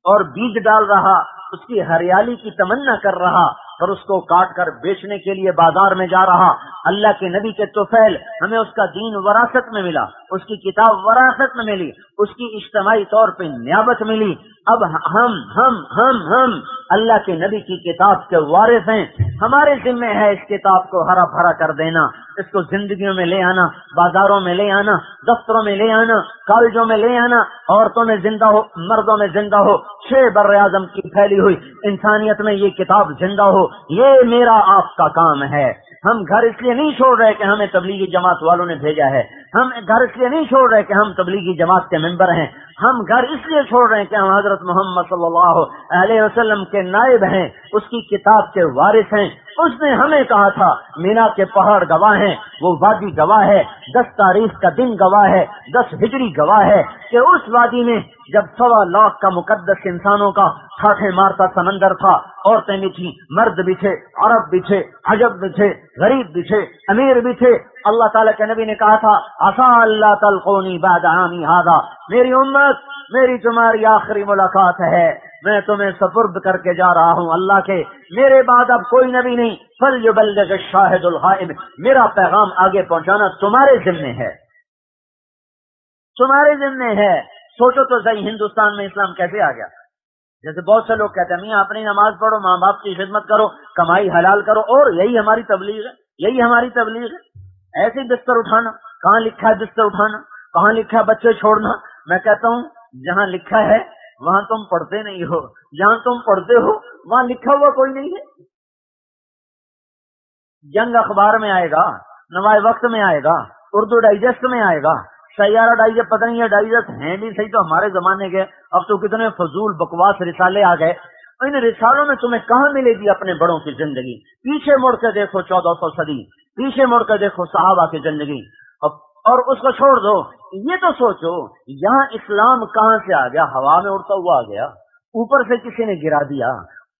[SPEAKER 2] اور بیج ڈال رہا، اس کی ہریالی کی تمنا کر رہا اور اس کو کاٹ کر بیچنے کے لیے بازار میں جا رہا۔ اللہ کے نبی کے طفیل، ہمیں اس کا دین وراثت میں ملا، اس کی کتاب وراثت میں ملی، اس کی اجتماعی طور پہ نیابت ملی۔ اب ہم اللہ کے نبی کی کتاب کے وارث ہیں، ہمارے ذمہ ہے اس کتاب کو ہرا بھرا کر دینا، اس کو زندگیوں میں لے آنا، بازاروں میں لے آنا، دفتروں میں لے آنا، کالجوں میں لے آنا، عورتوں میں زندہ ہو، مردوں میں زندہ ہو، 6 بر اعظم کی پھیلی ہوئی انسانیت میں یہ کتاب زندہ ہو۔ یہ میرا آپ کا کام ہے۔ ہم گھر اس لیے نہیں چھوڑ رہے کہ ہمیں تبلیغی جماعت والوں نے بھیجا ہے، ہم گھر اس لیے نہیں چھوڑ رہے کہ ہم تبلیغی جماعت کے ممبر ہیں، ہم گھر اس لیے چھوڑ رہے ہیں کہ ہم حضرت محمد صلی اللہ علیہ وسلم کے نائب ہیں، اس کی کتاب کے وارث ہیں۔ اس نے ہمیں کہا تھا، مینا کے پہاڑ گواہ ہیں، وہ وادی گواہ ہے، 10 تاریخ کا دن گواہ ہے، 10 ہجری گواہ ہے کہ اس وادی میں جب 1.25 لاکھ کا مقدس انسانوں کا ٹھاٹھے مارتا سمندر تھا، عورتیں بھی تھیں، مرد بھی تھے، عرب بھی تھے، عجب بھی تھے، غریب بھی تھے، امیر بھی تھے۔ اللہ تعالیٰ کے نبی نے کہا تھا، عسیٰ اللہ تلقونی بعد عامی ھذا، میری امت، میری تمہاری آخری ملاقات ہے، میں تمہیں سپرد کر کے جا رہا ہوں اللہ کے، میرے بعد اب کوئی نبی نہیں، فلیبلغ الشاہد الغائب، میرا پیغام آگے پہنچانا تمہارے ذمہ ہے، تمہارے ذمہ ہے۔ سوچو تو صحیح، ہندوستان میں اسلام کیسے آ گیا؟ جیسے بہت سے لوگ کہتے ہیں، میاں اپنی نماز پڑھو، ماں باپ کی خدمت کرو، کمائی حلال کرو، اور یہی ہماری تبلیغ ہے، یہی ہماری تبلیغ ہے۔ ایسے ہی بستر اٹھانا، کہاں لکھا ہے بستر اٹھانا؟ کہاں لکھا ہے بچے چھوڑنا؟ میں کہتا ہوں جہاں لکھا ہے وہاں تم پڑھتے نہیں ہو، جہاں تم پڑھتے ہو وہاں لکھا ہوا کوئی نہیں ہے۔ جنگ اخبار میں آئے گا، نوائے وقت میں آئے گا، اردو ڈائجسٹ میں آئے گا، سیارہ ڈائجسٹ، پتہ نہیں یہ ڈائجسٹ ہیں بھی صحیح تو ہمارے زمانے کے، اب تو کتنے فضول بکواس رسالے آ گئے۔ ان رسالوں میں تمہیں کہاں ملے گی اپنے بڑوں کی زندگی؟ پیچھے مڑ کے دیکھو 1400 صدی، پیچھے مڑ کے دیکھو صحابہ کی زندگی، اور اس کو چھوڑ دو۔ یہ تو سوچو یہاں اسلام کہاں سے آ گیا؟ ہوا میں اڑتا ہوا آ گیا، اوپر سے کسی نے گرا دیا۔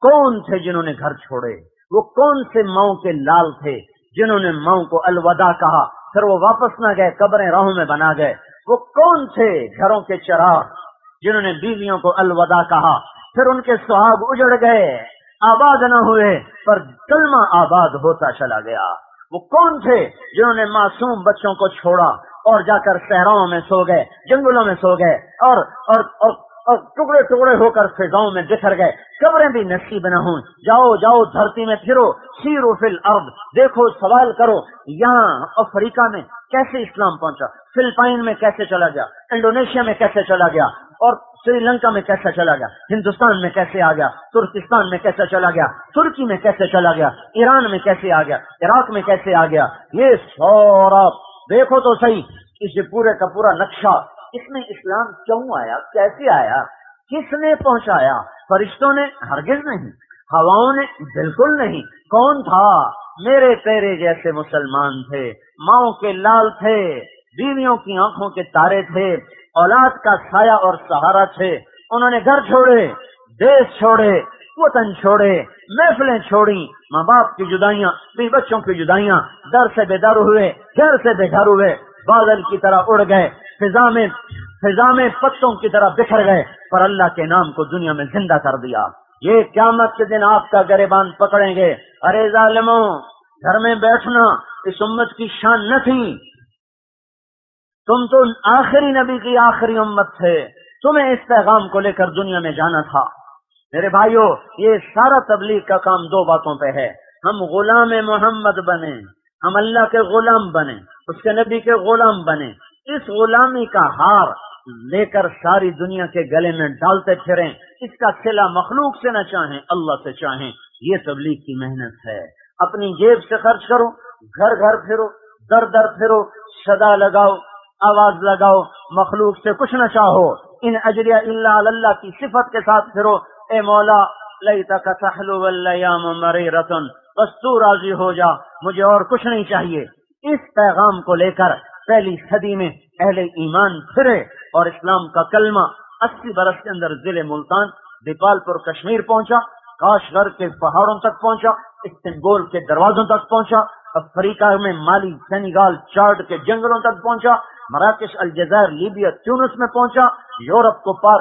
[SPEAKER 2] کون تھے جنہوں نے گھر چھوڑے؟ وہ کون سے ماؤں کے لال تھے جنہوں نے ماؤں کو الوداع کہا، پھر وہ واپس نہ گئے، قبریں راہوں میں بنا گئے؟ وہ کون تھے گھروں کے چراغ جنہوں نے بیویوں کو الوداع کہا، پھر ان کے سہاگ اجڑ گئے، آباد نہ ہوئے، پر کلمہ آباد ہوتا چلا گیا؟ وہ کون تھے جنہوں نے معصوم بچوں کو چھوڑا اور جا کر صحراؤں میں سو گئے، جنگلوں میں سو گئے، اور ٹکڑے ٹکڑے ہو کر فضاؤں میں بکھر گئے؟ قبریں بھی نصیب نہ ہوں۔ جاؤ جاؤ دھرتی میں پھرو، سیرو فی الارض، دیکھو سوال کرو، یہاں افریقہ میں کیسے اسلام پہنچا، فلپائن میں کیسے چلا گیا، انڈونیشیا میں کیسے چلا گیا، اور سری لنکا میں کیسے چلا گیا، ہندوستان میں کیسے آ گیا، ترکستان میں کیسے چلا گیا، ترکی میں کیسے چلا گیا، ایران میں کیسے آ گیا، عراق میں کیسے آ گیا؟ یہ سورا دیکھو تو صحیح، اس پورے کا پورا نقشہ، اس میں اسلام کیوں آیا، کیسے آیا، کس نے پہنچایا؟ فرشتوں نے؟ ہرگز نہیں۔ ہواؤں نے؟ بالکل نہیں۔ کون تھا؟ میرے تیرے جیسے مسلمان تھے، ماؤں کے لال تھے، بیویوں کی آنکھوں کے تارے تھے، اولاد کا سایہ اور سہارا تھے۔ انہوں نے گھر چھوڑے، دیش چھوڑے، وطن چھوڑے، محفلیں چھوڑی، ماں باپ کی جدائیاں، بیوی بچوں کی جدائیاں، در سے بے در ہوئے، گھر سے بے گھر ہوئے، بادل کی طرح اڑ گئے، فضا میں پتوں کی طرح بکھر گئے، پر اللہ کے نام کو دنیا میں زندہ کر دیا۔ یہ قیامت کے دن آپ کا گریبان پکڑیں گے، ارے ظالموں، گھر میں بیٹھنا اس امت کی شان نہ تھی، تم تو آخری نبی کی آخری امت تھے، تمہیں اس پیغام کو لے کر دنیا میں جانا تھا۔ میرے بھائیو، یہ سارا تبلیغ کا کام دو باتوں پہ ہے، ہم غلام محمد بنے، ہم اللہ کے غلام بنے، اس کے نبی کے غلام بنے، اس غلامی کا ہار لے کر ساری دنیا کے گلے میں ڈالتے پھریں، اس کا صلہ مخلوق سے نہ چاہیں، اللہ سے چاہیں۔ یہ تبلیغ کی محنت ہے۔ اپنی جیب سے خرچ کرو، گھر گھر پھرو، در در پھرو، صدا لگاؤ، آواز لگاؤ، مخلوق سے کچھ نہ چاہو، ان اجریہ الا علی اللہ کی صفت کے ساتھ پھرو، اے مولا لیتک تحلو الایام مریرۃ، بس تو راضی ہو جا، مجھے اور کچھ نہیں چاہیے۔ اس پیغام کو لے کر پہلی صدی میں اہل ایمان پھرے اور اسلام کا کلمہ 80 برس کے اندر ضلع ملتان، دیپال پور کشمیر پہنچا، کاش گھر کے پہاڑوں تک پہنچا، استنبول کے دروازوں تک پہنچا، افریقہ میں مالی، سینیگال، چاڈ کے جنگلوں تک پہنچا، مراکش، الجزائر، لیبیا، تیونس میں پہنچا، یورپ کو پار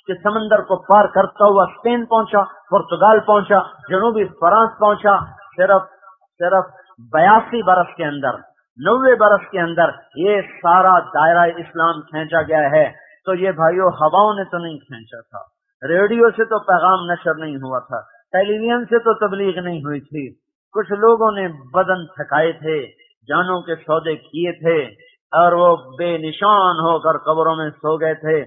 [SPEAKER 2] کے سمندر کو پار کرتا ہوا اسپین پہنچا، پرتگال پہنچا، جنوبی فرانس پہنچا۔ صرف 82 برس کے اندر، 90 برس کے اندر یہ سارا دائرہ اسلام کھینچا گیا ہے۔ تو یہ بھائیو ہواؤں نے تو نہیں کھینچا تھا، ریڈیو سے تو پیغام نشر نہیں ہوا تھا، ٹیلی ویژن سے تو تبلیغ نہیں ہوئی تھی، کچھ لوگوں نے بدن تھکائے تھے، جانوں کے سودے کیے تھے، اور وہ بے نشان ہو کر قبروں میں سو گئے تھے۔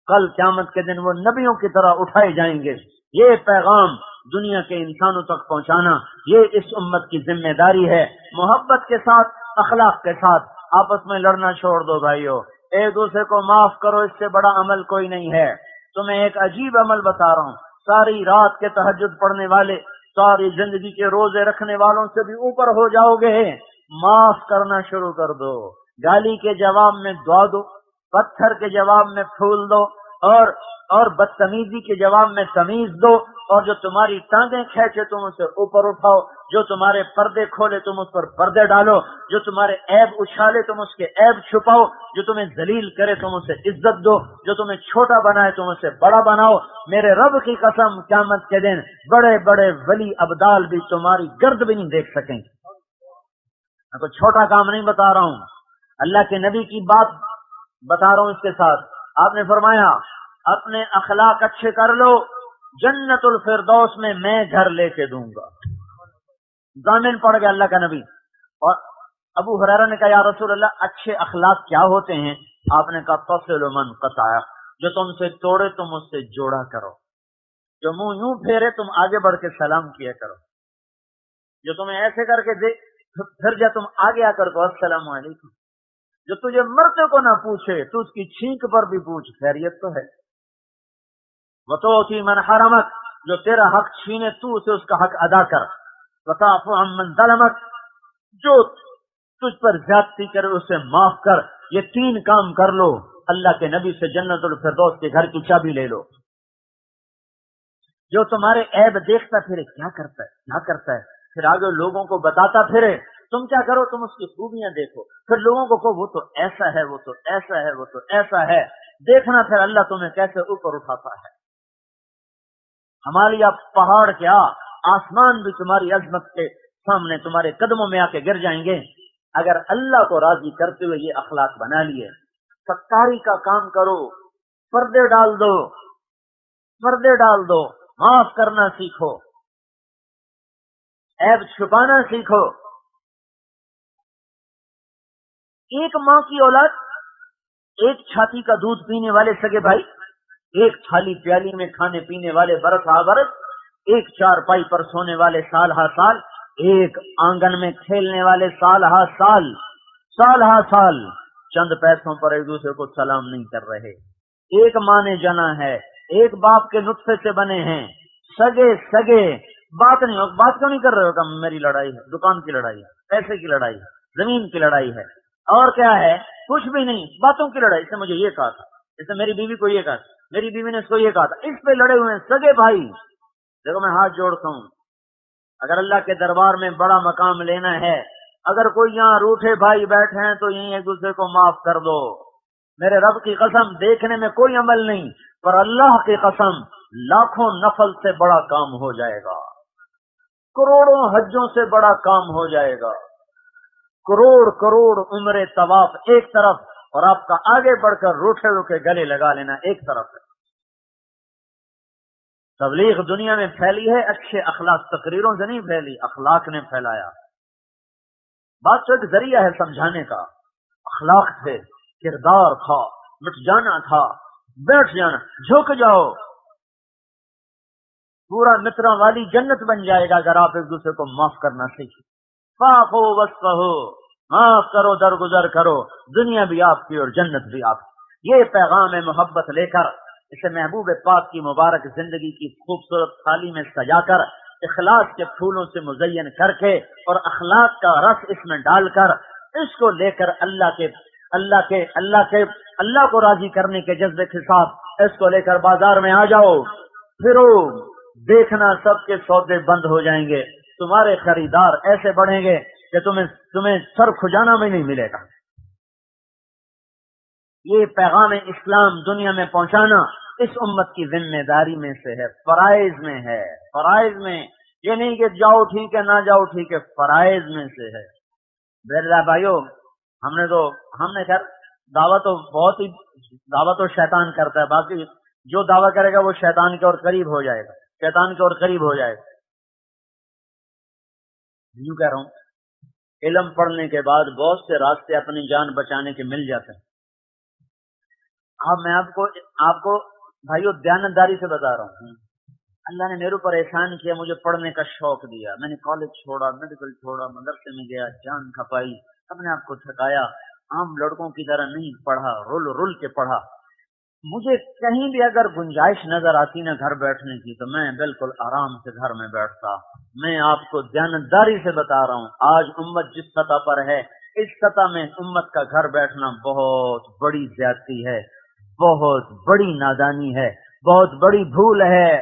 [SPEAKER 2] کل قیامت کے دن وہ نبیوں کی طرح اٹھائے جائیں گے۔ یہ پیغام دنیا کے انسانوں تک پہنچانا یہ اس امت کی ذمہ داری ہے۔ محبت کے ساتھ، اخلاق کے ساتھ، آپس میں لڑنا چھوڑ دو بھائیو، ایک دوسرے کو معاف کرو، اس سے بڑا عمل کوئی نہیں ہے۔ تمہیں ایک عجیب عمل بتا رہا ہوں، ساری رات کے تہجد پڑھنے والے، ساری زندگی کے روزے رکھنے والوں سے بھی اوپر ہو جاؤ گے۔ معاف کرنا شروع کر دو، گالی کے جواب میں دعا دو، پتھر کے جواب میں پھول دو، اور بدتمیزی کے جواب میں تمیز دو، اور جو تمہاری ٹانگیں کھینچے تم اسے اوپر اٹھاؤ، جو تمہارے پردے کھولے تم اس پر پردے ڈالو، جو تمہارے عیب اچھالے تم اس کے عیب چھپاؤ، جو تمہیں ذلیل کرے تم اسے عزت دو، جو تمہیں چھوٹا بنائے تم اسے بڑا بناؤ۔ میرے رب کی قسم، قیامت کے دن بڑے بڑے ولی ابدال بھی تمہاری گرد بھی نہیں دیکھ سکیں۔ میں کوئی چھوٹا کام نہیں بتا رہا ہوں، اللہ کے نبی کی بات بتا رہا ہوں۔ اس کے ساتھ آپ نے فرمایا اپنے اخلاق اچھے کر لو، جنت الفردوس میں گھر لے کے دوں گا۔ ضامن پڑ گیا اللہ کا نبی۔ اور ابو ہریرہ نے کہا یا رسول اللہ اچھے اخلاق کیا ہوتے ہیں؟ آپ نے کہا تصل من قطع، جو تم سے توڑے تم اس سے جوڑا کرو، جو منہ یوں پھیرے تم آگے بڑھ کے سلام کیا کرو، جو تمہیں ایسے کر کے دے پھر جا تم آگے آ کر کو السلام علیکم، جو تجھے مرتے کو نہ پوچھے تو اس کی چھینک پر بھی پوچھ، خیریت تو ہے۔ وَتُعْطِي مَنْ حَرَمَكَ، جو تیرا حق چھینے تو اسے اس کا حق ادا کر۔ وَتَعْفُو عَمَّنْ ظَلَمَكَ، جو تجھ پر زیادتی کرے اسے معاف کر۔ یہ 3 کام کر لو، اللہ کے نبی سے جنت الفردوس کے گھر کی چابی لے لو۔ جو تمہارے عیب دیکھتا پھرے کیا کرتا ہے، پھر آگے لوگوں کو بتاتا پھرے، تم کیا کرو، تم اس کی خوبیاں دیکھو، پھر لوگوں کو کہو وہ تو ایسا ہے، وہ تو ایسا ہے، وہ تو ایسا ہے، دیکھنا پھر اللہ تمہیں کیسے اوپر اٹھاتا ہے۔ ہمالیہ پہاڑ کیا، آسمان بھی تمہاری عظمت کے سامنے تمہارے قدموں میں آ کے گر جائیں گے اگر اللہ کو راضی کرتے ہوئے یہ اخلاق بنا لیے۔ ستاری کا کام کرو، پردے ڈال دو، پردے ڈال دو، معاف کرنا سیکھو، عیب چھپانا سیکھو۔ ایک ماں کی اولاد، ایک چھاتی کا دودھ پینے والے سگے بھائی، ایک تھالی پیالی میں کھانے پینے والے برس ہا برس، ایک چار پائی پر سونے والے سال ہا سال، ایک آنگن میں کھیلنے والے سال ہا سال، سال ہا سال چند پیسوں پر ایک دوسرے کو سلام نہیں کر رہے۔ ایک ماں نے جنا ہے، ایک باپ کے نطفے سے بنے ہیں، سگے سگے بات نہیں ہو، بات کیوں نہیں کر رہے ہو کہ میری لڑائی ہے، دکان کی لڑائی ہے، پیسے کی لڑائی ہے، زمین کی لڑائی ہے، اور کیا ہے، کچھ بھی نہیں، باتوں کی لڑائی۔ اس نے مجھے یہ کہا تھا، اس نے میری بیوی کو یہ کہا تھا، میری بیوی نے اس کو یہ کہا تھا، اس پہ لڑے ہوئے ہیں سگے بھائی۔ دیکھو میں ہاتھ جوڑتا ہوں، اگر اللہ کے دربار میں بڑا مقام لینا ہے، اگر کوئی یہاں روٹھے بھائی بیٹھے ہیں تو یہیں ایک دوسرے کو معاف کر دو۔ میرے رب کی قسم دیکھنے میں کوئی عمل نہیں، پر اللہ کی قسم لاکھوں نفل سے بڑا کام ہو جائے گا، کروڑوں حجوں سے بڑا کام ہو جائے گا، کروڑ کروڑ عمرے طواف ایک طرف، اور آپ کا آگے بڑھ کر روٹھے روٹھے گلے لگا لینا ایک طرف ہے۔ تبلیغ دنیا میں پھیلی ہے اچھے اخلاق، تقریروں سے نہیں پھیلی، اخلاق نے پھیلایا۔ بات تو ایک ذریعہ ہے سمجھانے کا، اخلاق تھے، کردار تھا، مٹ جانا تھا، بیٹھ جانا، جھک جاؤ، پورا مترا والی جنت بن جائے گا اگر آپ ایک دوسرے کو معاف کرنا سیکھیں۔ فاعفو واصفحوا، معاف کرو، درگزر کرو، دنیا بھی آپ کی اور جنت بھی آپ کی۔ یہ پیغام محبت لے کر اسے محبوب پاک کی مبارک زندگی کی خوبصورت تھالی میں سجا کر، اخلاص کے پھولوں سے مزین کر کے اور اخلاق کا رس اس میں ڈال کر، اس کو لے کر اللہ کو راضی کرنے کے جذبے کے ساتھ اس کو لے کر بازار میں آ جاؤ، پھرو، دیکھنا سب کے سودے بند ہو جائیں گے، تمہارے خریدار ایسے بڑھیں گے کہ تمہیں سر کھجانا بھی نہیں ملے گا۔ یہ پیغام اسلام دنیا میں پہنچانا اس امت کی ذمہ داری میں سے ہے، فرائض میں ہے، فرائض میں، یہ نہیں کہ جاؤ ٹھیک ہے نہ جاؤ ٹھیک ہے، فرائض میں سے ہے۔ میرے بھائیو، ہم نے خیر دعویٰ تو شیطان کرتا ہے، باقی جو دعویٰ کرے گا وہ شیطان کے اور قریب ہو جائے گا، شیطان کے اور قریب ہو جائے گا۔ یوں کہہ رہا ہوں، علم پڑھنے کے بعد بہت سے راستے اپنی جان بچانے کے مل جاتے ہیں۔ اب میں آپ کو بھائیو دیانتداری سے بتا رہا ہوں، اللہ نے میرے اوپر احسان کیا، مجھے پڑھنے کا شوق دیا، میں نے کالج چھوڑا، میڈیکل چھوڑا، مدرسے میں گیا، جان کھپائی، اپنے آپ کو تھکایا، عام لڑکوں کی طرح نہیں پڑھا، رول کے پڑھا۔ مجھے کہیں بھی اگر گنجائش نظر آتی نا گھر بیٹھنے کی تو میں بالکل آرام سے گھر میں بیٹھتا۔ میں آپ کو دیانتداری سے بتا رہا ہوں، آج امت جس سطح پر ہے، اس سطح میں امت کا گھر بیٹھنا بہت بڑی زیادتی ہے، بہت بڑی نادانی ہے، بہت بڑی بھول ہے۔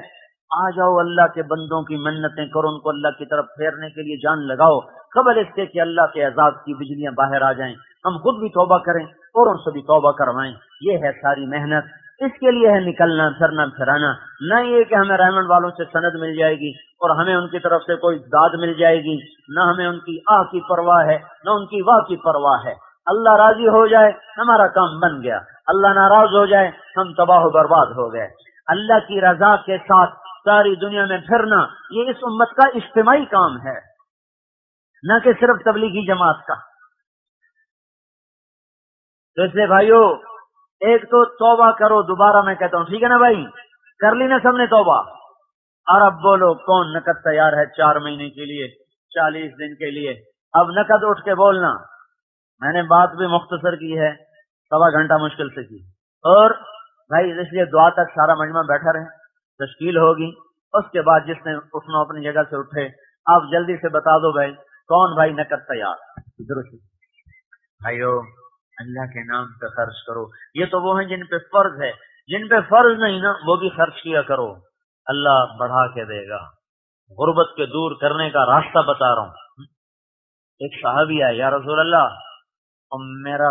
[SPEAKER 2] آ جاؤ، اللہ کے بندوں کی منتیں کرو، ان کو اللہ کی طرف پھیرنے کے لیے جان لگاؤ، قبل اس کے کہ اللہ کے عذاب کی بجلیاں باہر آ جائیں، ہم خود بھی توبہ کریں اور ان سے بھی توبہ کروائیں۔ یہ ہے ساری محنت، اس کے لیے ہے نکلنا پھرنا پھرانا، نہ یہ کہ ہمیں رحمت والوں سے سند مل جائے گی اور ہمیں ان کی طرف سے کوئی داد مل جائے گی، نہ ہمیں ان کی آہ کی پرواہ ہے، نہ ان کی واہ کی پرواہ ہے۔ اللہ راضی ہو جائے ہمارا کام بن گیا، اللہ ناراض ہو جائے ہم تباہ و برباد ہو گئے۔ اللہ کی رضا کے ساتھ ساری دنیا میں پھرنا یہ اس امت کا اجتماعی کام ہے، نہ کہ صرف تبلیغی جماعت کا۔ تو اس لیے بھائیو، ایک تو توبہ کرو، دوبارہ میں کہتا ہوں، ٹھیک ہے نا بھائی، کر لی نا سب نے توبہ؟ اور اب بولو کون نقد تیار ہے 4 مہینے کے لیے، 40 دن کے لیے؟ اب نقد اٹھ کے بولنا۔ میں نے بات بھی مختصر کی ہے، 1.25 گھنٹہ مشکل سے کی، اور بھائی اس لیے دعا تک سارا مجمع بیٹھا رہے، تشکیل ہوگی، اس کے بعد جس نے اٹھنا اپنی جگہ سے اٹھے۔ آپ جلدی سے بتا دو بھائی کون بھائی نقد تیار؟ بھائیو، اللہ کے نام پہ خرچ کرو۔ یہ تو وہ ہیں جن پہ فرض ہے، جن پہ فرض نہیں نا وہ بھی خرچ کیا کرو، اللہ بڑھا کے دے گا۔ غربت کے دور کرنے کا راستہ بتا رہا ہوں، ایک صحابی آیا، یا رسول اللہ میرا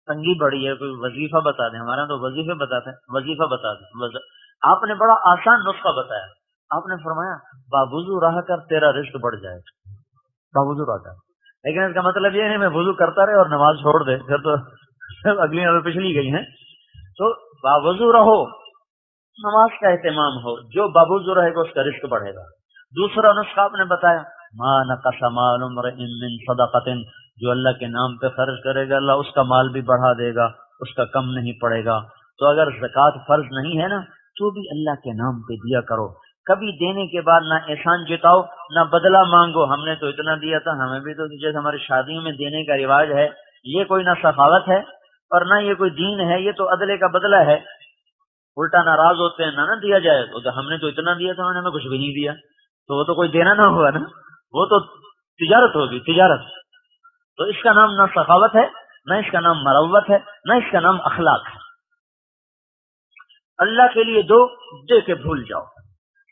[SPEAKER 2] تنگی بڑی ہے، کوئی وظیفہ بتا دیں. ہمارا تو وظیفے بتاتے ہیں، وظیفہ بتا دیں. آپ نے بڑا آسان نسخہ بتایا. آپ نے فرمایا باوضو رہا کر تیرا رزق بڑھ جائے گا، باوضو رہا کر. لیکن اس کا مطلب یہ نہیں میں وضو کرتا رہے اور نماز چھوڑ دے، پھر تو اگلی نظر پچھلی گئی ہیں. تو باوضو رہو، نماز کا اہتمام ہو، جو باوضو رہے گا اس کا رزق بڑھے گا. دوسرا نسخہ آپ نے بتایا ما نقص مال امرئ من صدقۃ، جو اللہ کے نام پہ خرچ کرے گا اللہ اس کا مال بھی بڑھا دے گا، اس کا کم نہیں پڑے گا. تو اگر زکوٰۃ فرض نہیں ہے نا تو بھی اللہ کے نام پہ دیا کرو. کبھی دینے کے بعد نہ احسان جتاؤ نہ بدلہ مانگو، ہم نے تو اتنا دیا تھا ہمیں بھی تو. جیسے ہماری شادیوں میں دینے کا رواج ہے، یہ کوئی نہ سخاوت ہے اور نہ یہ کوئی دین ہے، یہ تو عدلے کا بدلہ ہے. الٹا ناراض ہوتے ہیں نہ دیا جائے، تو ہم نے تو اتنا دیا تھا انہوں نے کچھ بھی نہیں دیا، تو وہ تو کوئی دینا نہ ہوا نا، وہ تو تجارت ہوگی، تجارت. تو اس کا نام نہ سخاوت ہے، نہ اس کا نام مروت ہے، نہ اس کا نام اخلاق ہے. اللہ کے لیے دو، دے کے بھول جاؤ.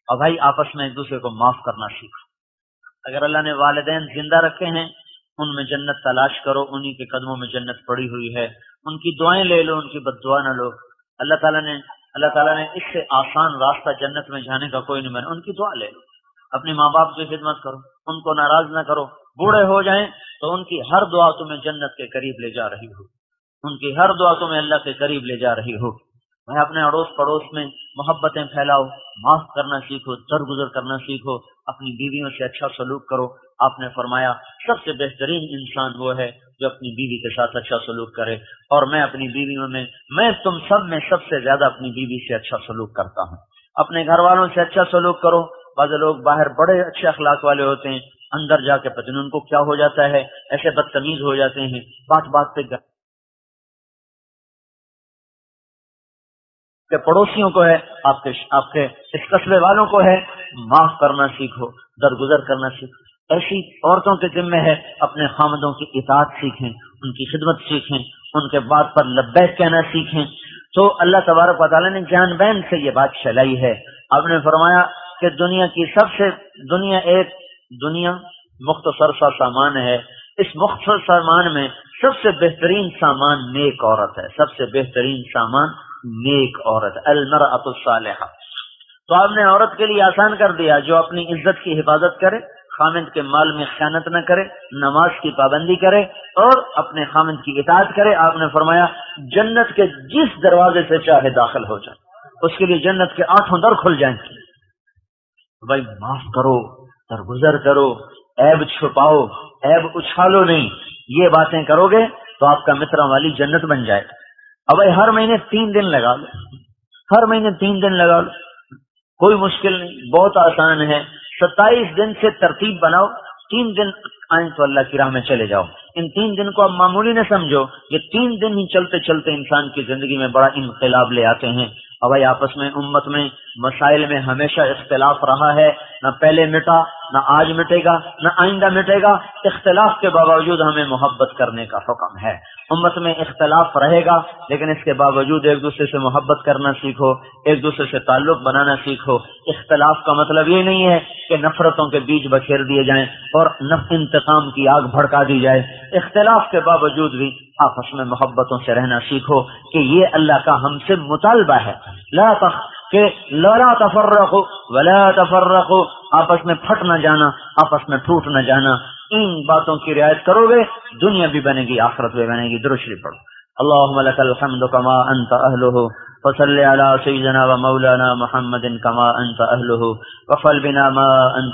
[SPEAKER 2] اور بھائی آپس میں ایک دوسرے کو معاف کرنا سیکھو. اگر اللہ نے والدین زندہ رکھے ہیں ان میں جنت تلاش کرو، انہی کے قدموں میں جنت پڑی ہوئی ہے. ان کی دعائیں لے لو، ان کی بد دعا نہ لو. اللہ تعالیٰ نے اس سے آسان راستہ جنت میں جانے کا کوئی نہیں بنا. ان کی دعا لے لو، اپنے ماں باپ کی خدمت کرو، ان کو ناراض نہ کرو. بوڑھے ہو جائیں تو ان کی ہر دعا تمہیں جنت کے قریب لے جا رہی ہو، ان کی ہر دعا تمہیں اللہ کے قریب لے جا رہی ہو. میں اپنے اڑوس پڑوس میں محبتیں پھیلاؤ، معاف کرنا سیکھو، درگزر کرنا سیکھو، اپنی بیویوں سے اچھا سلوک کرو. آپ نے فرمایا سب سے بہترین انسان وہ ہے جو اپنی بیوی کے ساتھ اچھا سلوک کرے، اور میں اپنی بیویوں میں تم سب میں سب سے زیادہ اپنی بیوی سے اچھا سلوک کرتا ہوں. اپنے گھر والوں سے اچھا سلوک کرو. بعض لوگ باہر بڑے اچھے اخلاق والے ہوتے ہیں، اندر جا کے پتہ نہیں ان کو کیا ہو جاتا ہے، ایسے بدتمیز ہو جاتے ہیں. بات بات پہ کہ پڑوسیوں کو ہے، آپ کے اس قصبے والوں کو ہے، معاف کرنا سیکھو، درگزر کرنا سیکھو. ایسی عورتوں کے ذمہ ہے اپنے خامدوں کی اطاعت سیکھیں، ان کی خدمت سیکھیں، ان کے بات پر لبیک کہنا سیکھیں. تو اللہ تبارک و تعالیٰ نے جان بین سے یہ بات چلائی ہے. آپ نے فرمایا کہ دنیا مختصر سا سامان ہے، اس مختصر سامان میں سب سے بہترین سامان نیک عورت ہے، سب سے بہترین سامان نیک عورت، المرأۃ الصالحہ. تو آپ نے عورت کے لیے آسان کر دیا، جو اپنی عزت کی حفاظت کرے، خامند کے مال میں خیانت نہ کرے، نماز کی پابندی کرے اور اپنے خامند کی اطاعت کرے. آپ نے فرمایا جنت کے جس دروازے سے چاہے داخل ہو جائے، اس کے لیے جنت کے 8 در کھل جائیں. بھائی معاف کرو، درگزر کرو، عیب چھپاؤ، عیب اچھالو نہیں. یہ باتیں کرو گے تو آپ کا مترا والی جنت بن جائے. اب بھائی ہر مہینے 3 دن لگا لو، ہر مہینے 3 دن لگا لو، کوئی مشکل نہیں، بہت آسان ہے. 27 دن سے ترتیب بناؤ، 3 دن آئیں تو اللہ کی راہ میں چلے جاؤ. ان 3 دن کو اب معمولی نہ سمجھو، یہ 3 دن ہی چلتے چلتے انسان کی زندگی میں بڑا انقلاب لے آتے ہیں. اب بھائی آپس میں امت میں مسائل میں ہمیشہ اختلاف رہا ہے، نہ پہلے مٹا، نہ آج مٹے گا، نہ آئندہ مٹے گا. اختلاف کے باوجود ہمیں محبت کرنے کا حکم ہے. امت میں اختلاف رہے گا لیکن اس کے باوجود ایک دوسرے سے محبت کرنا سیکھو، ایک دوسرے سے تعلق بنانا سیکھو. اختلاف کا مطلب یہ نہیں ہے کہ نفرتوں کے بیج بکھیر دیے جائیں اور انتقام کی آگ بھڑکا دی جائے. اختلاف کے باوجود بھی آپس میں محبتوں سے رہنا سیکھو کہ یہ اللہ کا ہم سے مطالبہ ہے. لا تفرقوا ولا تفرقوا، آپس میں پھٹ نہ جانا، آپس میں ٹوٹ نہ جانا. ان باتوں کی رعایت کرو گے دنیا بھی بنے گی، آخرت بھی بنے گی. درود شریف پڑھو. اللهم لك الحمد كما أنت أهله، وصل على سيدنا ومولانا محمد كما أنت أهله، وفعل بنا ما أنت